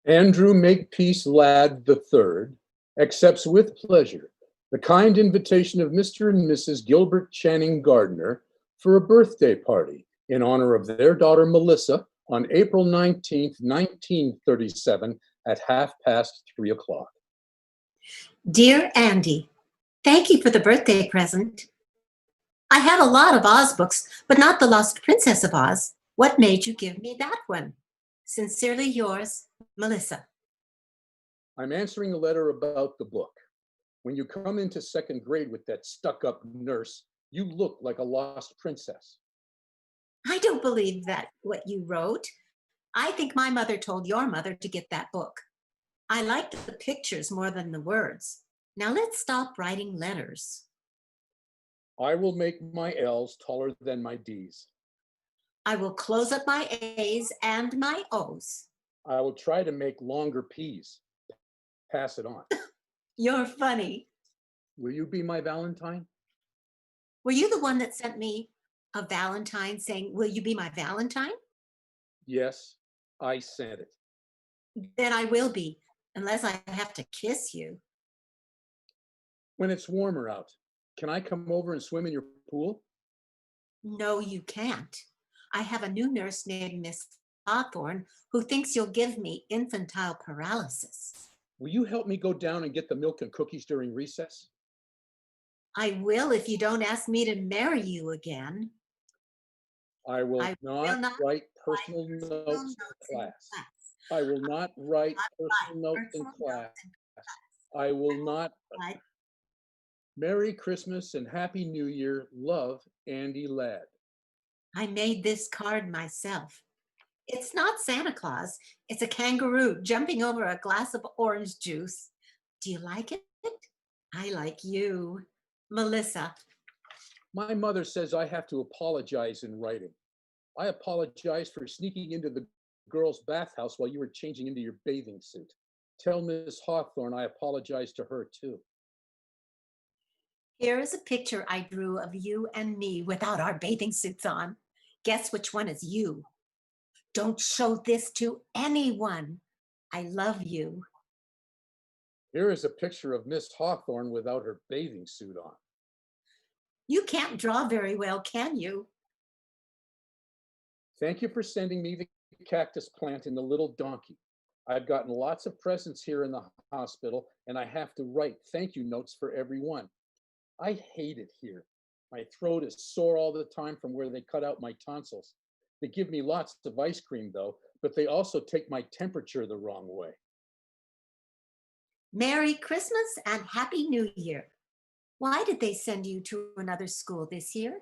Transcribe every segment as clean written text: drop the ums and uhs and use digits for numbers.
Andrew Makepeace Ladd III accepts with pleasure the kind invitation of Mr. and Mrs. Gilbert Channing Gardner for a birthday party in honor of their daughter Melissa on April 19th, 1937 at 3:30. Dear Andy, thank you for the birthday present. I have a lot of Oz books, but not The Lost Princess of Oz. What made you give me that one? Sincerely yours, Melissa. I'm answering a letter about the book. When you come into second grade with that stuck-up nurse, you look like a lost princess. I don't believe that what you wrote. I think my mother told your mother to get that book. I liked the pictures more than the words. Now let's stop writing letters. I will make my L's taller than my D's. I will close up my A's and my O's. I will try to make longer P's. Pass it on. You're funny. Will you be my Valentine? Were you the one that sent me a Valentine saying, will you be my Valentine? Yes, I sent it. Then I will be, unless I have to kiss you. When it's warmer out, can I come over and swim in your pool? No, you can't. I have a new nurse named Miss Hawthorne who thinks you'll give me infantile paralysis. Will you help me go down and get the milk and cookies during recess? I will if you don't ask me to marry you again. I will not write personal notes in class. I will not write personal notes in class. I will not. Merry Christmas and Happy New Year. Love, Andy Ladd. I made this card myself. It's not Santa Claus. It's a kangaroo jumping over a glass of orange juice. Do you like it? I like you. Melissa. My mother says I have to apologize in writing. I apologize for sneaking into the girls' bathhouse while you were changing into your bathing suit. Tell Miss Hawthorne I apologize to her too. Here is a picture I drew of you and me without our bathing suits on. Guess which one is you? Don't show this to anyone. I love you. Here is a picture of Miss Hawthorne without her bathing suit on. You can't draw very well, can you? Thank you for sending me the cactus plant and the little donkey. I've gotten lots of presents here in the hospital, and I have to write thank you notes for every one. I hate it here. My throat is sore all the time from where they cut out my tonsils. They give me lots of ice cream, though, but they also take my temperature the wrong way. Merry Christmas and Happy New Year. Why did they send you to another school this year?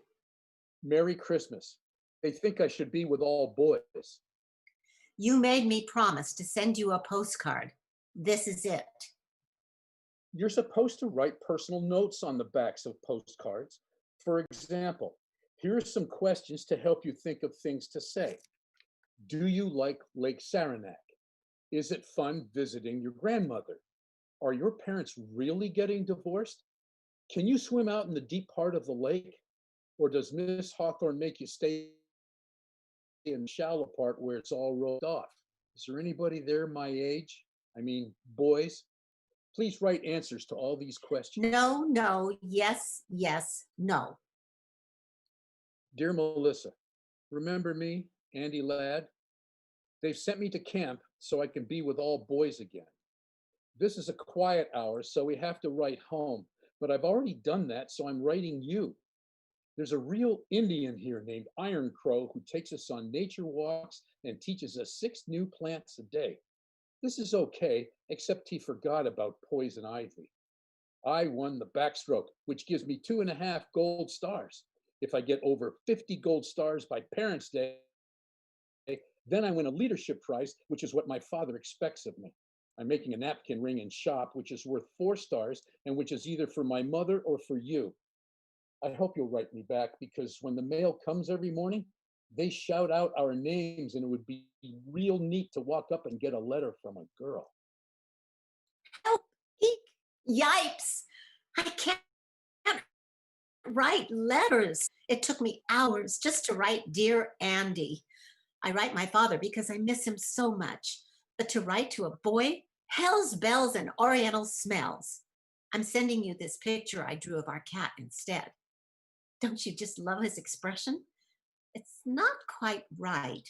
Merry Christmas. They think I should be with all boys. You made me promise to send you a postcard. This is it. You're supposed to write personal notes on the backs of postcards. For example, here are some questions to help you think of things to say. Do you like Lake Saranac? Is it fun visiting your grandmother? Are your parents really getting divorced? Can you swim out in the deep part of the lake? Or does Miss Hawthorne make you stay in the shallow part where it's all rolled off? Is there anybody there my age? I mean, boys? Please write answers to all these questions. No, no, yes, yes, no. Dear Melissa, remember me, Andy Ladd? They've sent me to camp so I can be with all boys again. This is a quiet hour, so we have to write home, but I've already done that, so I'm writing you. There's a real Indian here named Iron Crow who takes us on nature walks and teaches us 6 new plants a day. This is okay, except he forgot about poison ivy. I won the backstroke, which gives me 2.5 gold stars. If I get over 50 gold stars by Parents' Day, then I win a leadership prize, which is what my father expects of me. I'm making a napkin ring in shop, which is worth 4 stars, and which is either for my mother or for you. I hope you'll write me back, because when the mail comes every morning, They shout out our names, and it would be real neat to walk up and get a letter from a girl. Help! Eek! Yipes! I can't write letters. It took me hours just to write Dear Andy. I write my father because I miss him so much. But to write to a boy, hell's bells and oriental smells. I'm sending you this picture I drew of our cat instead. Don't you just love his expression? It's not quite right,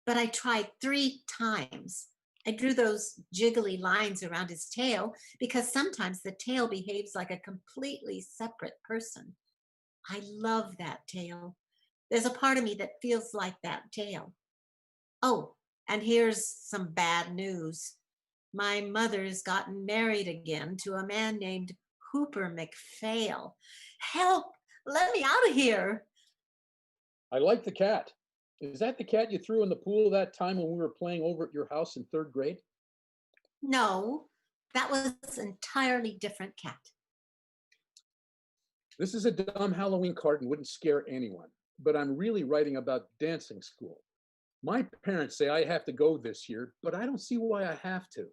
but I tried 3 times. I drew those jiggly lines around his tail because sometimes the tail behaves like a completely separate person. I love that tail. There's a part of me that feels like that tail. Oh, and here's some bad news. My mother's gotten married again to a man named Hooper McPhail. Help! Let me out of here. I like the cat. Is that the cat you threw in the pool that time when we were playing over at your house in third grade? No, that was an entirely different cat. This is a dumb Halloween card and wouldn't scare anyone, but I'm really writing about dancing school. My parents say I have to go this year, but I don't see why I have to.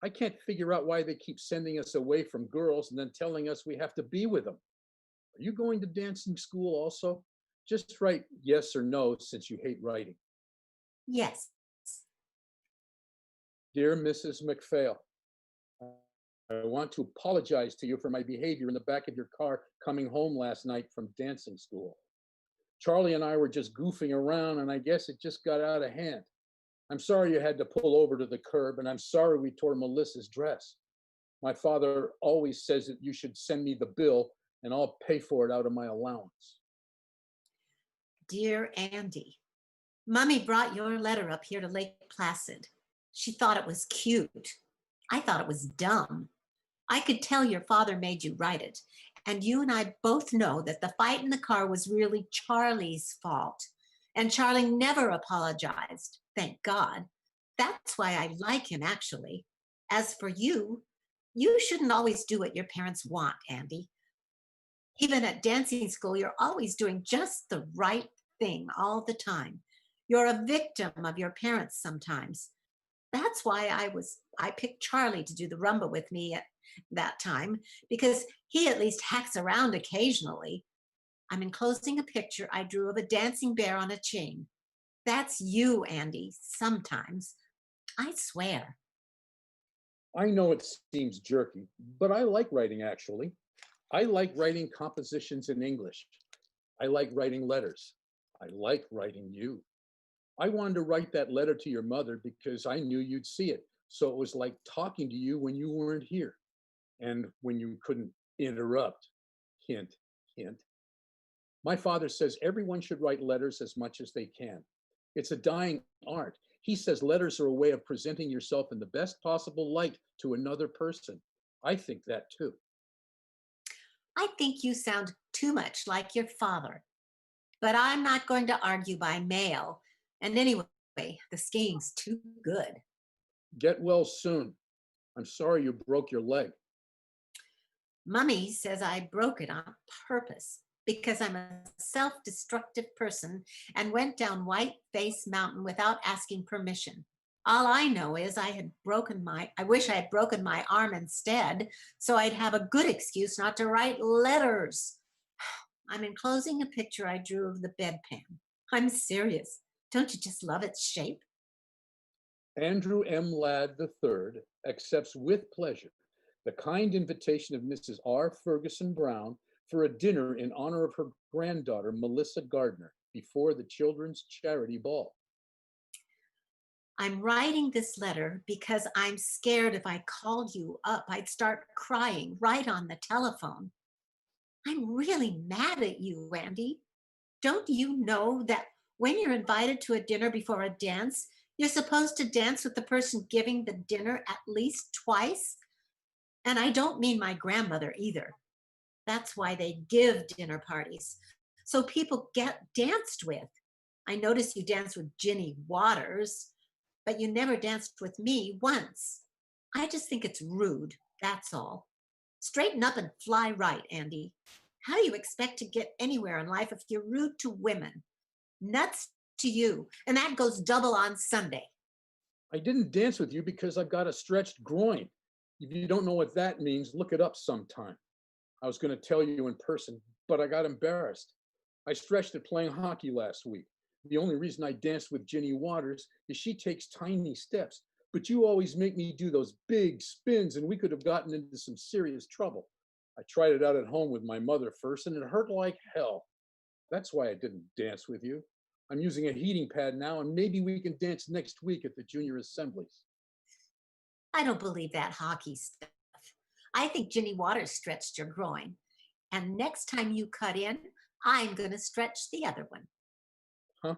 I can't figure out why they keep sending us away from girls and then telling us we have to be with them. Are you going to dancing school also? Just write yes or no since you hate writing. Yes. Dear Mrs. McPhail, I want to apologize to you for my behavior in the back of your car coming home last night from dancing school. Charlie and I were just goofing around, and I guess it just got out of hand. I'm sorry you had to pull over to the curb, and I'm sorry we tore Melissa's dress. My father always says that you should send me the bill, and I'll pay for it out of my allowance. Dear Andy, Mommy brought your letter up here to Lake Placid. She thought it was cute. I thought it was dumb. I could tell your father made you write it. And you and I both know that the fight in the car was really Charlie's fault. And Charlie never apologized, thank God. That's why I like him, actually. As for you, you shouldn't always do what your parents want, Andy. Even at dancing school, you're always doing just the right thing all the time. You're a victim of your parents sometimes. That's why I picked Charlie to do the rumba with me at that time, because he at least hacks around occasionally. I'm enclosing a picture I drew of a dancing bear on a chain. That's you, Andy, sometimes. I swear. I know it seems jerky, but I like writing actually. I like writing compositions in English. I like writing letters. I like writing you. I wanted to write that letter to your mother because I knew you'd see it. So it was like talking to you when you weren't here and when you couldn't interrupt. Hint, hint. My father says everyone should write letters as much as they can. It's a dying art. He says letters are a way of presenting yourself in the best possible light to another person. I think that too. I think you sound too much like your father, but I'm not going to argue by mail. And anyway, the skiing's too good. Get well soon. I'm sorry you broke your leg. Mummy says I broke it on purpose because I'm a self destructive person and went down White Face Mountain without asking permission. All I know is I wish I had broken my arm instead, so I'd have a good excuse not to write letters. I'm enclosing a picture I drew of the bedpan. I'm serious. Don't you just love its shape? Andrew M. Ladd III accepts with pleasure the kind invitation of Mrs. R. Ferguson Brown for a dinner in honor of her granddaughter, Melissa Gardner, before the Children's Charity Ball. I'm writing this letter because I'm scared if I called you up, I'd start crying right on the telephone. I'm really mad at you, Randy. Don't you know that when you're invited to a dinner before a dance, you're supposed to dance with the person giving the dinner at least twice? And I don't mean my grandmother either. That's why they give dinner parties, so people get danced with. I noticed you danced with Ginny Waters, but you never danced with me once. I just think it's rude, that's all. Straighten up and fly right, Andy. How do you expect to get anywhere in life if you're rude to women? Nuts to you, and that goes double on Sunday. I didn't dance with you because I've got a stretched groin. If you don't know what that means, look it up sometime. I was going to tell you in person, but I got embarrassed. I stretched it playing hockey last week. The only reason I danced with Ginny Waters is she takes tiny steps, but you always make me do those big spins, and we could have gotten into some serious trouble. I tried it out at home with my mother first, and it hurt like hell. That's why I didn't dance with you. I'm using a heating pad now, and maybe we can dance next week at the junior assemblies. I don't believe that hockey stuff. I think Ginny Waters stretched your groin. And next time you cut in, I'm going to stretch the other one. Huh?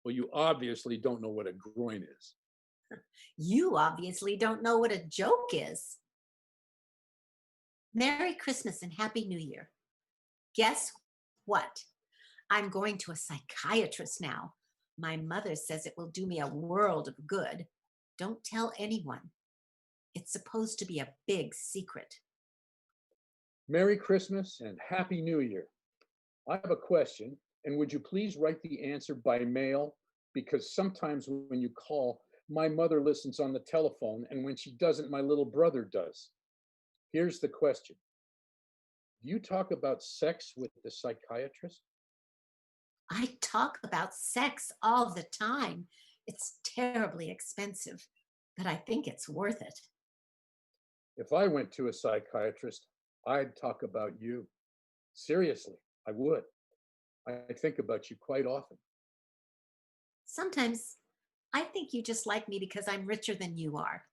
Well, you obviously don't know what a groin is. You obviously don't know what a joke is. Merry Christmas and Happy New Year. Guess what? I'm going to a psychiatrist now. My mother says it will do me a world of good. Don't tell anyone. It's supposed to be a big secret. Merry Christmas and Happy New Year. I have a question, and would you please write the answer by mail? Because sometimes when you call, my mother listens on the telephone, and when she doesn't, my little brother does. Here's the question. Do you talk about sex with the psychiatrist? I talk about sex all the time. It's terribly expensive, but I think it's worth it. If I went to a psychiatrist, I'd talk about you. Seriously, I would. I think about you quite often. Sometimes I think you just like me because I'm richer than you are.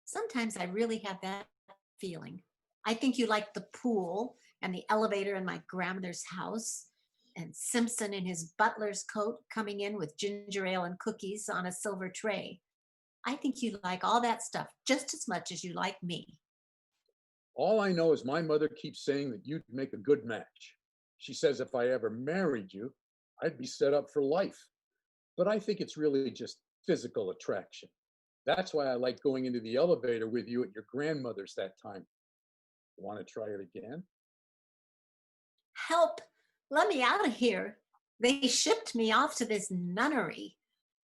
Sometimes I really have that feeling. I think you like the pool and the elevator in my grandmother's house, and Simpson in his butler's coat coming in with ginger ale and cookies on a silver tray. I think you like all that stuff just as much as you like me. All I know is my mother keeps saying that you'd make a good match. She says if I ever married you, I'd be set up for life. But I think it's really just physical attraction. That's why I like going into the elevator with you at your grandmother's that time. Want to try it again? Help! Let me out of here. They shipped me off to this nunnery.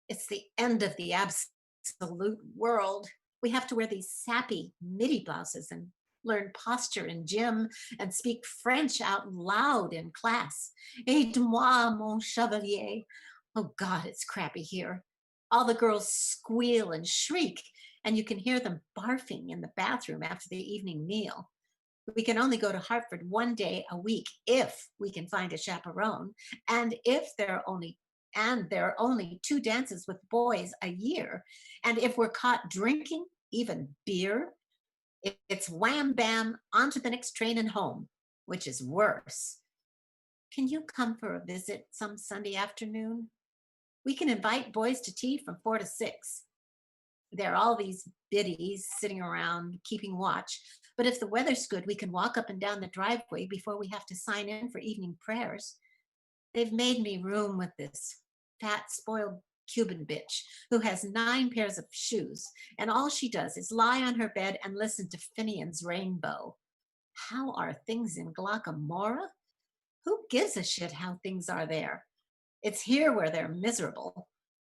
It's the end of the absolute world. We have to wear these sappy midi blouses and learn posture in gym and speak French out loud in class. Aide-moi, mon chevalier. Oh God, it's crappy here. All the girls squeal and shriek, and you can hear them barfing in the bathroom after the evening meal. We can only go to Hartford one day a week if we can find a chaperone, and if there are only two dances with boys a year, and if we're caught drinking even beer, it's wham bam onto the next train and home, which is worse. Can you come for a visit some Sunday afternoon? We can invite boys to tea from 4 to 6. There are all these biddies sitting around keeping watch, but if the weather's good, we can walk up and down the driveway before we have to sign in for evening prayers. They've made me room with this fat, spoiled Cuban bitch who has 9 pairs of shoes, and all she does is lie on her bed and listen to Finian's Rainbow. How are things in Glockamora? Who gives a shit how things are there? It's here where they're miserable.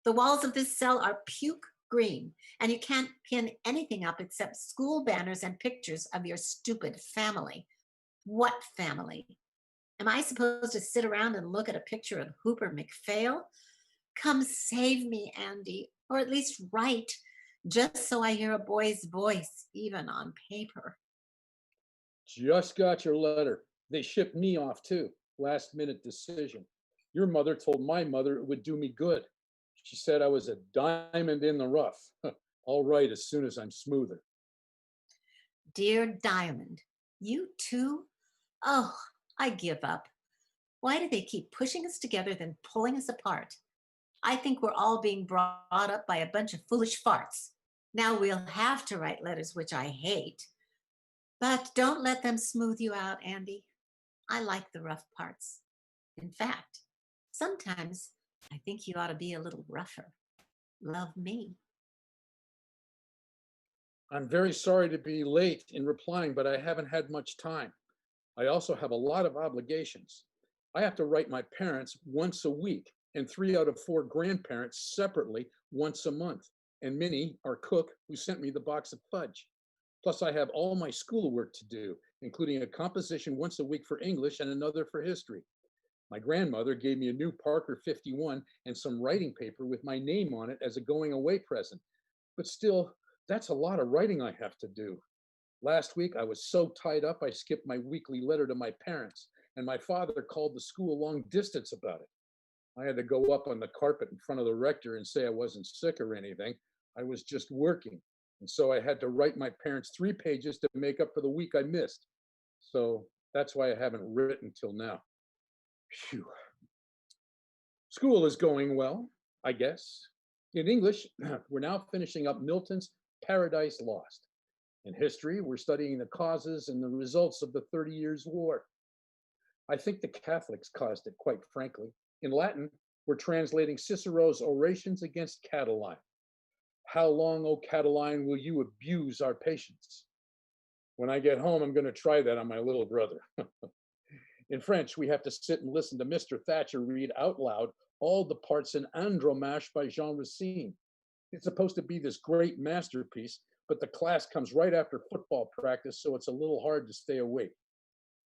The walls of this cell are puke green, and you can't pin anything up except school banners and pictures of your stupid family. What family? Am I supposed to sit around and look at a picture of Hooper McPhail? Come save me, Andy, or at least write, just so I hear a boy's voice, even on paper. Just got your letter. They shipped me off too. Last minute decision. Your mother told my mother it would do me good. She said I was a diamond in the rough. All right, as soon as I'm smoother. Dear Diamond, you too? Oh, I give up. Why do they keep pushing us together, then pulling us apart? I think we're all being brought up by a bunch of foolish farts. Now we'll have to write letters, which I hate. But don't let them smooth you out, Andy. I like the rough parts. In fact, sometimes I think you ought to be a little rougher. Love me. I'm very sorry to be late in replying, but I haven't had much time. I also have a lot of obligations. I have to write my parents once a week, and 3 out of 4 grandparents separately once a month, and Minnie, our cook, who sent me the box of fudge. Plus, I have all my schoolwork to do, including a composition once a week for English and another for history. My grandmother gave me a new Parker 51 and some writing paper with my name on it as a going away present. But still, that's a lot of writing I have to do. Last week, I was so tied up, I skipped my weekly letter to my parents, and my father called the school long distance about it. I had to go up on the carpet in front of the rector and say I wasn't sick or anything. I was just working. And so I had to write my parents 3 pages to make up for the week I missed. So that's why I haven't written till now. Phew. School is going well, I guess. In English, we're now finishing up Milton's Paradise Lost. In history, we're studying the causes and the results of the 30 Years' War. I think the Catholics caused it, quite frankly. In Latin, we're translating Cicero's orations against Catiline. How long, O Catiline, will you abuse our patience? When I get home, I'm going to try that on my little brother. In French, we have to sit and listen to Mr. Thatcher read out loud all the parts in Andromache by Jean Racine. It's supposed to be this great masterpiece, but the class comes right after football practice, so it's a little hard to stay awake.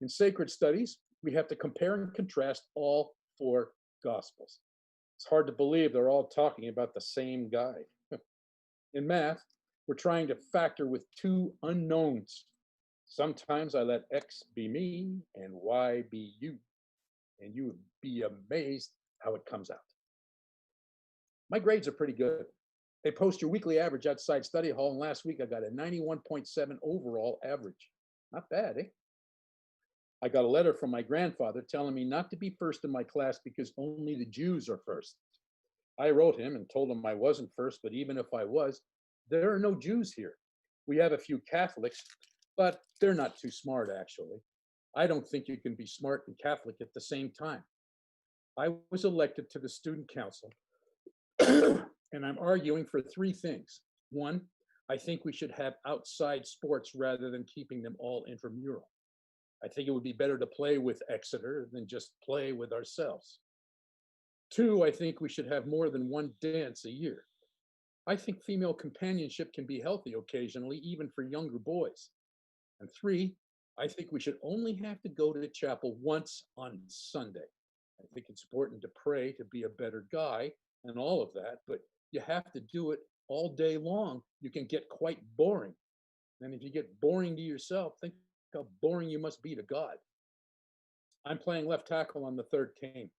In sacred studies, we have to compare and contrast all 4 gospels. It's hard to believe they're all talking about the same guy. In math, we're trying to factor with 2 unknowns. Sometimes I let X be me and Y be you, and you would be amazed how it comes out. My grades are pretty good. They post your weekly average outside study hall, and last week I got a 91.7 overall average. Not bad, eh? I got a letter from my grandfather telling me not to be first in my class because only the Jews are first. I wrote him and told him I wasn't first, but even if I was, there are no Jews here. We have a few Catholics, but they're not too smart, actually. I don't think you can be smart and Catholic at the same time. I was elected to the student council, and I'm arguing for 3 things. 1, I think we should have outside sports rather than keeping them all intramural. I think it would be better to play with Exeter than just play with ourselves. 2, I think we should have more than 1 dance a year. I think female companionship can be healthy occasionally, even for younger boys. And 3, I think we should only have to go to chapel once on Sunday. I think it's important to pray to be a better guy and all of that, but you have to do it all day long. You can get quite boring. And if you get boring to yourself, think how boring you must be to God. I'm playing left tackle on the 3rd team,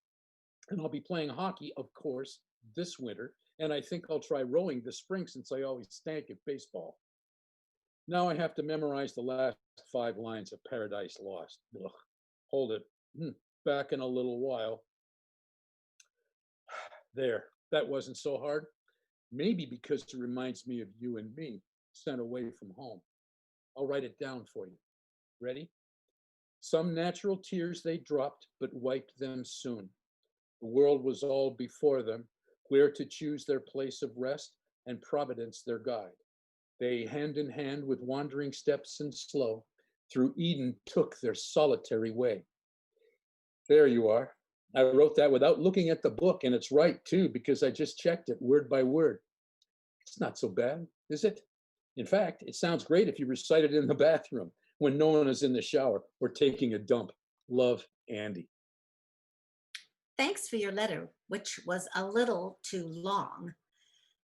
and I'll be playing hockey, of course, this winter, and I think I'll try rowing this spring since I always stank at baseball. Now I have to memorize the last 5 lines of Paradise Lost. Ugh, hold it. Back in a little while. There, that wasn't so hard. Maybe because it reminds me of you and me, sent away from home. I'll write it down for you. Ready? Some natural tears they dropped, but wiped them soon. The world was all before them, where to choose their place of rest, and Providence their guide. They, hand in hand with wandering steps and slow, through Eden took their solitary way. There you are. I wrote that without looking at the book, and it's right too, because I just checked it word by word. It's not so bad, is it? In fact, it sounds great if you recite it in the bathroom when no one is in the shower or taking a dump. Love, Andy. Thanks for your letter, which was a little too long.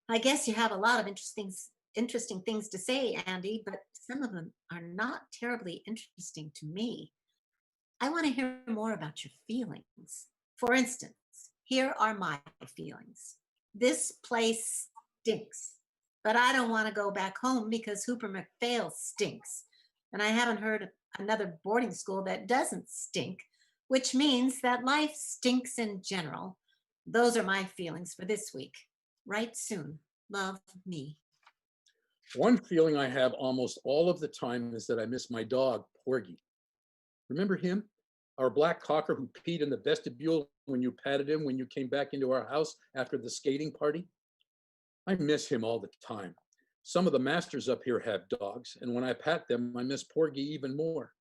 I guess you have a lot of interesting things to say, Andy, but some of them are not terribly interesting to me. I want to hear more about your feelings. For instance, here are my feelings. This place stinks, but I don't want to go back home because Hooper McPhail stinks. And I haven't heard of another boarding school that doesn't stink, which means that life stinks in general. Those are my feelings for this week. Write soon. Love, me. One feeling I have almost all of the time is that I miss my dog, Porgy. Remember him? Our black cocker who peed in the vestibule when you patted him when you came back into our house after the skating party? I miss him all the time. Some of the masters up here have dogs, and when I pat them, I miss Porgy even more.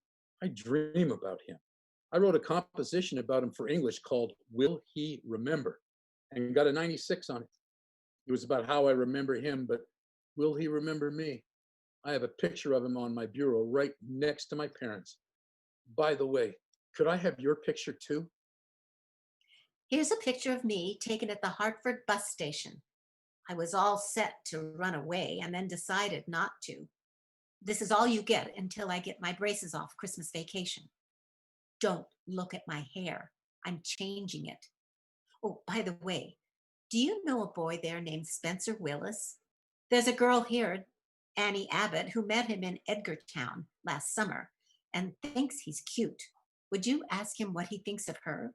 I dream about him. I wrote a composition about him for English called Will He Remember? and got a 96 on it. It was about how I remember him, but will he remember me? I have a picture of him on my bureau right next to my parents. By the way, could I have your picture too? Here's a picture of me taken at the Hartford bus station. I was all set to run away and then decided not to. This is all you get until I get my braces off Christmas vacation. Don't look at my hair. I'm changing it. Oh, by the way, do you know a boy there named Spencer Willis? There's a girl here, Annie Abbott, who met him in Edgartown last summer and thinks he's cute. Would you ask him what he thinks of her?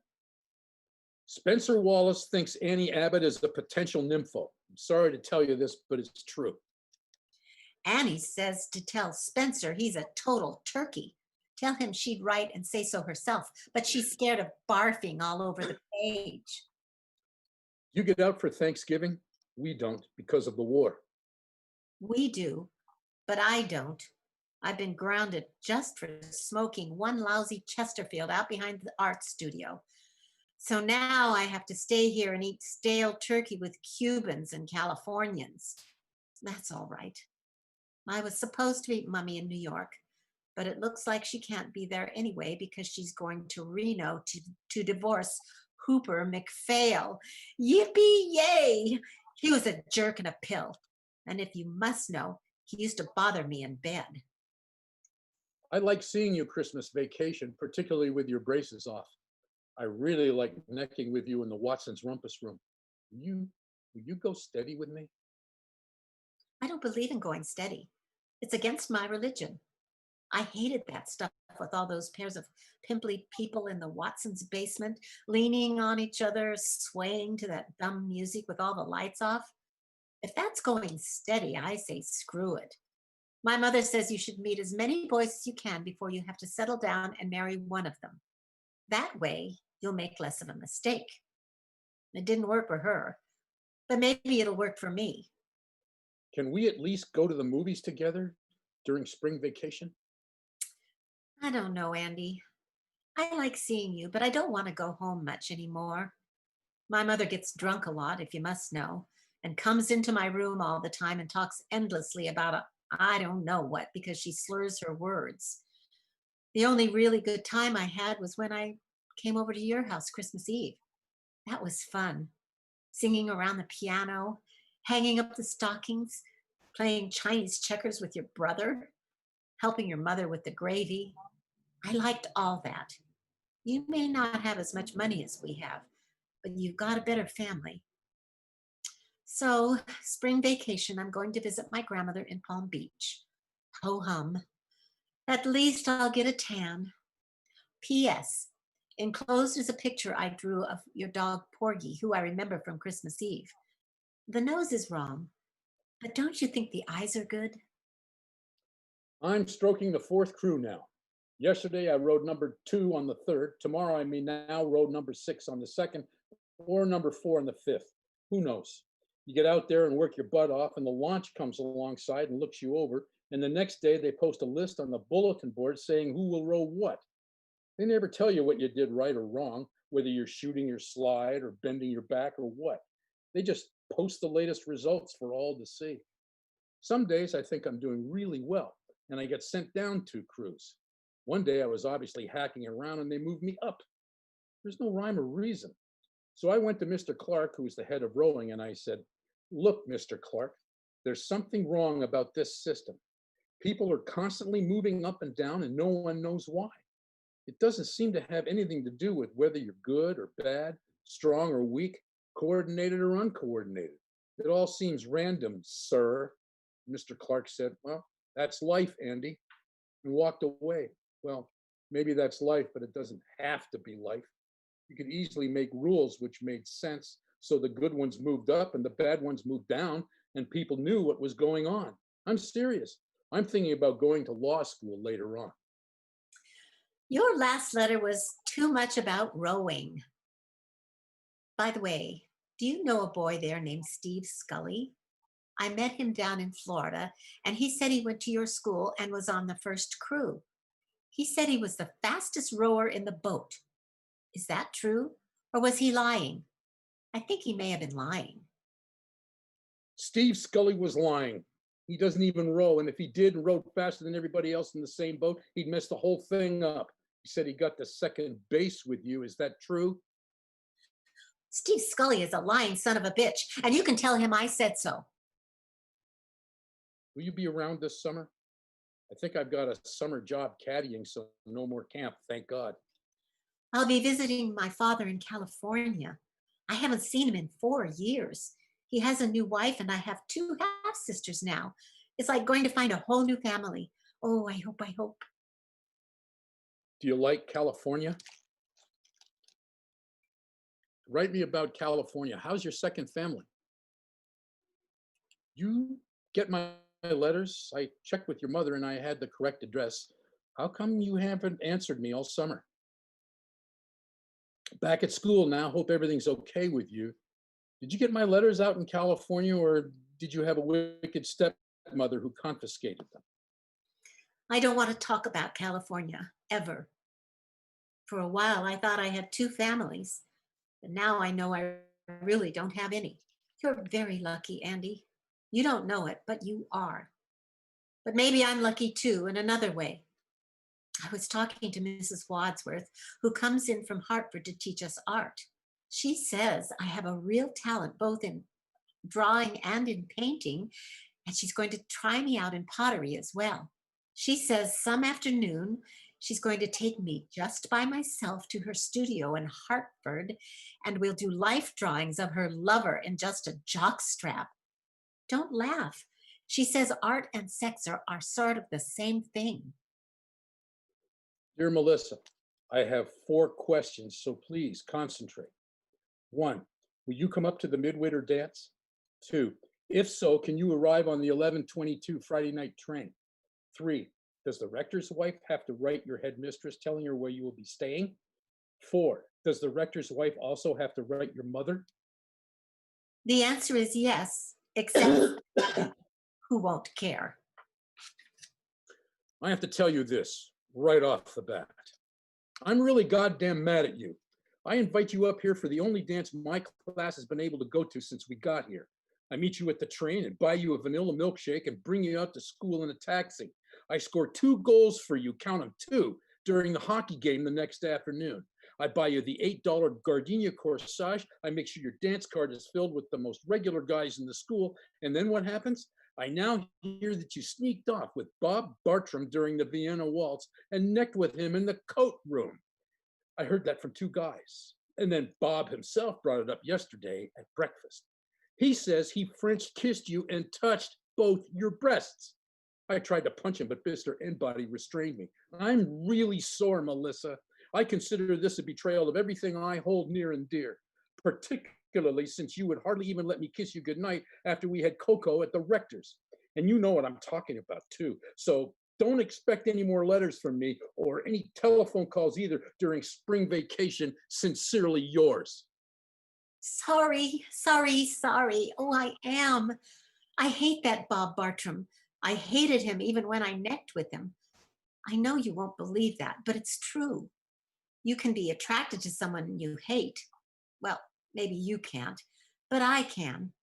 Spencer Wallace thinks Annie Abbott is a potential nympho. I'm sorry to tell you this, but it's true. Annie says to tell Spencer he's a total turkey. Tell him she'd write and say so herself, but she's scared of barfing all over the page. You get out for Thanksgiving? We don't because of the war. We do, but I don't. I've been grounded just for smoking one lousy Chesterfield out behind the art studio. So now I have to stay here and eat stale turkey with Cubans and Californians. That's all right. I was supposed to meet Mummy in New York, but it looks like she can't be there anyway because she's going to Reno to divorce Hooper McPhail. Yippee yay! He was a jerk and a pill. And if you must know, he used to bother me in bed. I like seeing you Christmas vacation, particularly with your braces off. I really like necking with you in the Watson's Rumpus room. Will you go steady with me? I don't believe in going steady. It's against my religion. I hated that stuff with all those pairs of pimply people in the Watson's basement, leaning on each other, swaying to that dumb music with all the lights off. If that's going steady, I say screw it. My mother says you should meet as many boys as you can before you have to settle down and marry one of them. That way, you'll make less of a mistake. It didn't work for her, but maybe it'll work for me. Can we at least go to the movies together during spring vacation? I don't know, Andy. I like seeing you, but I don't want to go home much anymore. My mother gets drunk a lot, if you must know, and comes into my room all the time and talks endlessly about I don't know what because she slurs her words. The only really good time I had was when I came over to your house Christmas Eve. That was fun. Singing around the piano, hanging up the stockings, playing Chinese checkers with your brother, helping your mother with the gravy. I liked all that. You may not have as much money as we have, but you've got a better family. So, spring vacation, I'm going to visit my grandmother in Palm Beach. Ho hum. At least I'll get a tan. P.S. Enclosed is a picture I drew of your dog Porgy, who I remember from Christmas Eve. The nose is wrong, but don't you think the eyes are good? I'm stroking the fourth crew now. Yesterday I rode number 2 on the third. Tomorrow I may now rode number 6 on the second or number 4 on the fifth. Who knows? You get out there and work your butt off, and the launch comes alongside and looks you over. And the next day they post a list on the bulletin board saying who will row what. They never tell you what you did right or wrong, whether you're shooting your slide or bending your back or what. They just post the latest results for all to see. Some days I think I'm doing really well, and I get sent down 2 crews. One day I was obviously hacking around and they moved me up. There's no rhyme or reason. So I went to Mr. Clark, who was the head of rowing, and I said, look, Mr. Clark, there's something wrong about this system. People are constantly moving up and down and no one knows why. It doesn't seem to have anything to do with whether you're good or bad, strong or weak, coordinated or uncoordinated. It all seems random, sir. Mr. Clark said, well, that's life, Andy, and walked away. Well, maybe that's life, but it doesn't have to be life. You could easily make rules which made sense, so the good ones moved up and the bad ones moved down, and people knew what was going on. I'm serious. I'm thinking about going to law school later on. Your last letter was too much about rowing. By the way, do you know a boy there named Steve Scully? I met him down in Florida, and he said he went to your school and was on the first crew. He said he was the fastest rower in the boat. Is that true, or was he lying? I think he may have been lying. Steve Scully was lying. He doesn't even row. And if he did and rowed faster than everybody else in the same boat, he'd mess the whole thing up. He said he got to second base with you. Is that true? Steve Scully is a lying son of a bitch, and you can tell him I said so. Will you be around this summer? I think I've got a summer job caddying, so no more camp, thank God. I'll be visiting my father in California. I haven't seen him in 4 years. He has a new wife, and I have two half sisters now. It's like going to find a whole new family. Oh, I hope, I hope. Do you like California? Write me about California. How's your second family? You get my letters? I checked with your mother and I had the correct address. How come you haven't answered me all summer? Back at school now. Hope everything's okay with you. Did you get my letters out in California, or did you have a wicked stepmother who confiscated them? I don't want to talk about California, ever. For a while, I thought I had two families, but now I know I really don't have any. You're very lucky, Andy. You don't know it, but you are. But maybe I'm lucky too in another way. I was talking to Mrs. Wadsworth, who comes in from Hartford to teach us art. She says I have a real talent both in drawing and in painting, and she's going to try me out in pottery as well. She says some afternoon she's going to take me just by myself to her studio in Hartford, and we'll do life drawings of her lover in just a jockstrap. Don't laugh. She says art and sex are sort of the same thing. Dear Melissa, I have 4 questions, so please concentrate. 1, will you come up to the midwinter dance? 2, if so, can you arrive on the 11:22 Friday night train? 3, does the rector's wife have to write your headmistress telling her where you will be staying? 4, does the rector's wife also have to write your mother? The answer is yes, except who won't care. I have to tell you this right off the bat. I'm really goddamn mad at you. I invite you up here for the only dance my class has been able to go to since we got here. I meet you at the train and buy you a vanilla milkshake and bring you out to school in a taxi. I score 2 goals for you, count them 2, during the hockey game the next afternoon. I buy you the $8 gardenia corsage. I make sure your dance card is filled with the most regular guys in the school. And then what happens? I now hear that you sneaked off with Bob Bartram during the Vienna waltz and necked with him in the coat room. I heard that from 2 guys. And then Bob himself brought it up yesterday at breakfast. He says he French kissed you and touched both your breasts. I tried to punch him, but Mr. Enbody restrained me. I'm really sore, Melissa. I consider this a betrayal of everything I hold near and dear, particularly since you would hardly even let me kiss you goodnight after we had cocoa at the rector's. And you know what I'm talking about, too. So don't expect any more letters from me or any telephone calls either during spring vacation. Sincerely yours. Sorry, sorry, sorry. Oh, I am. I hate that Bob Bartram. I hated him even when I necked with him. I know you won't believe that, but it's true. You can be attracted to someone you hate. Well, maybe you can't, but I can.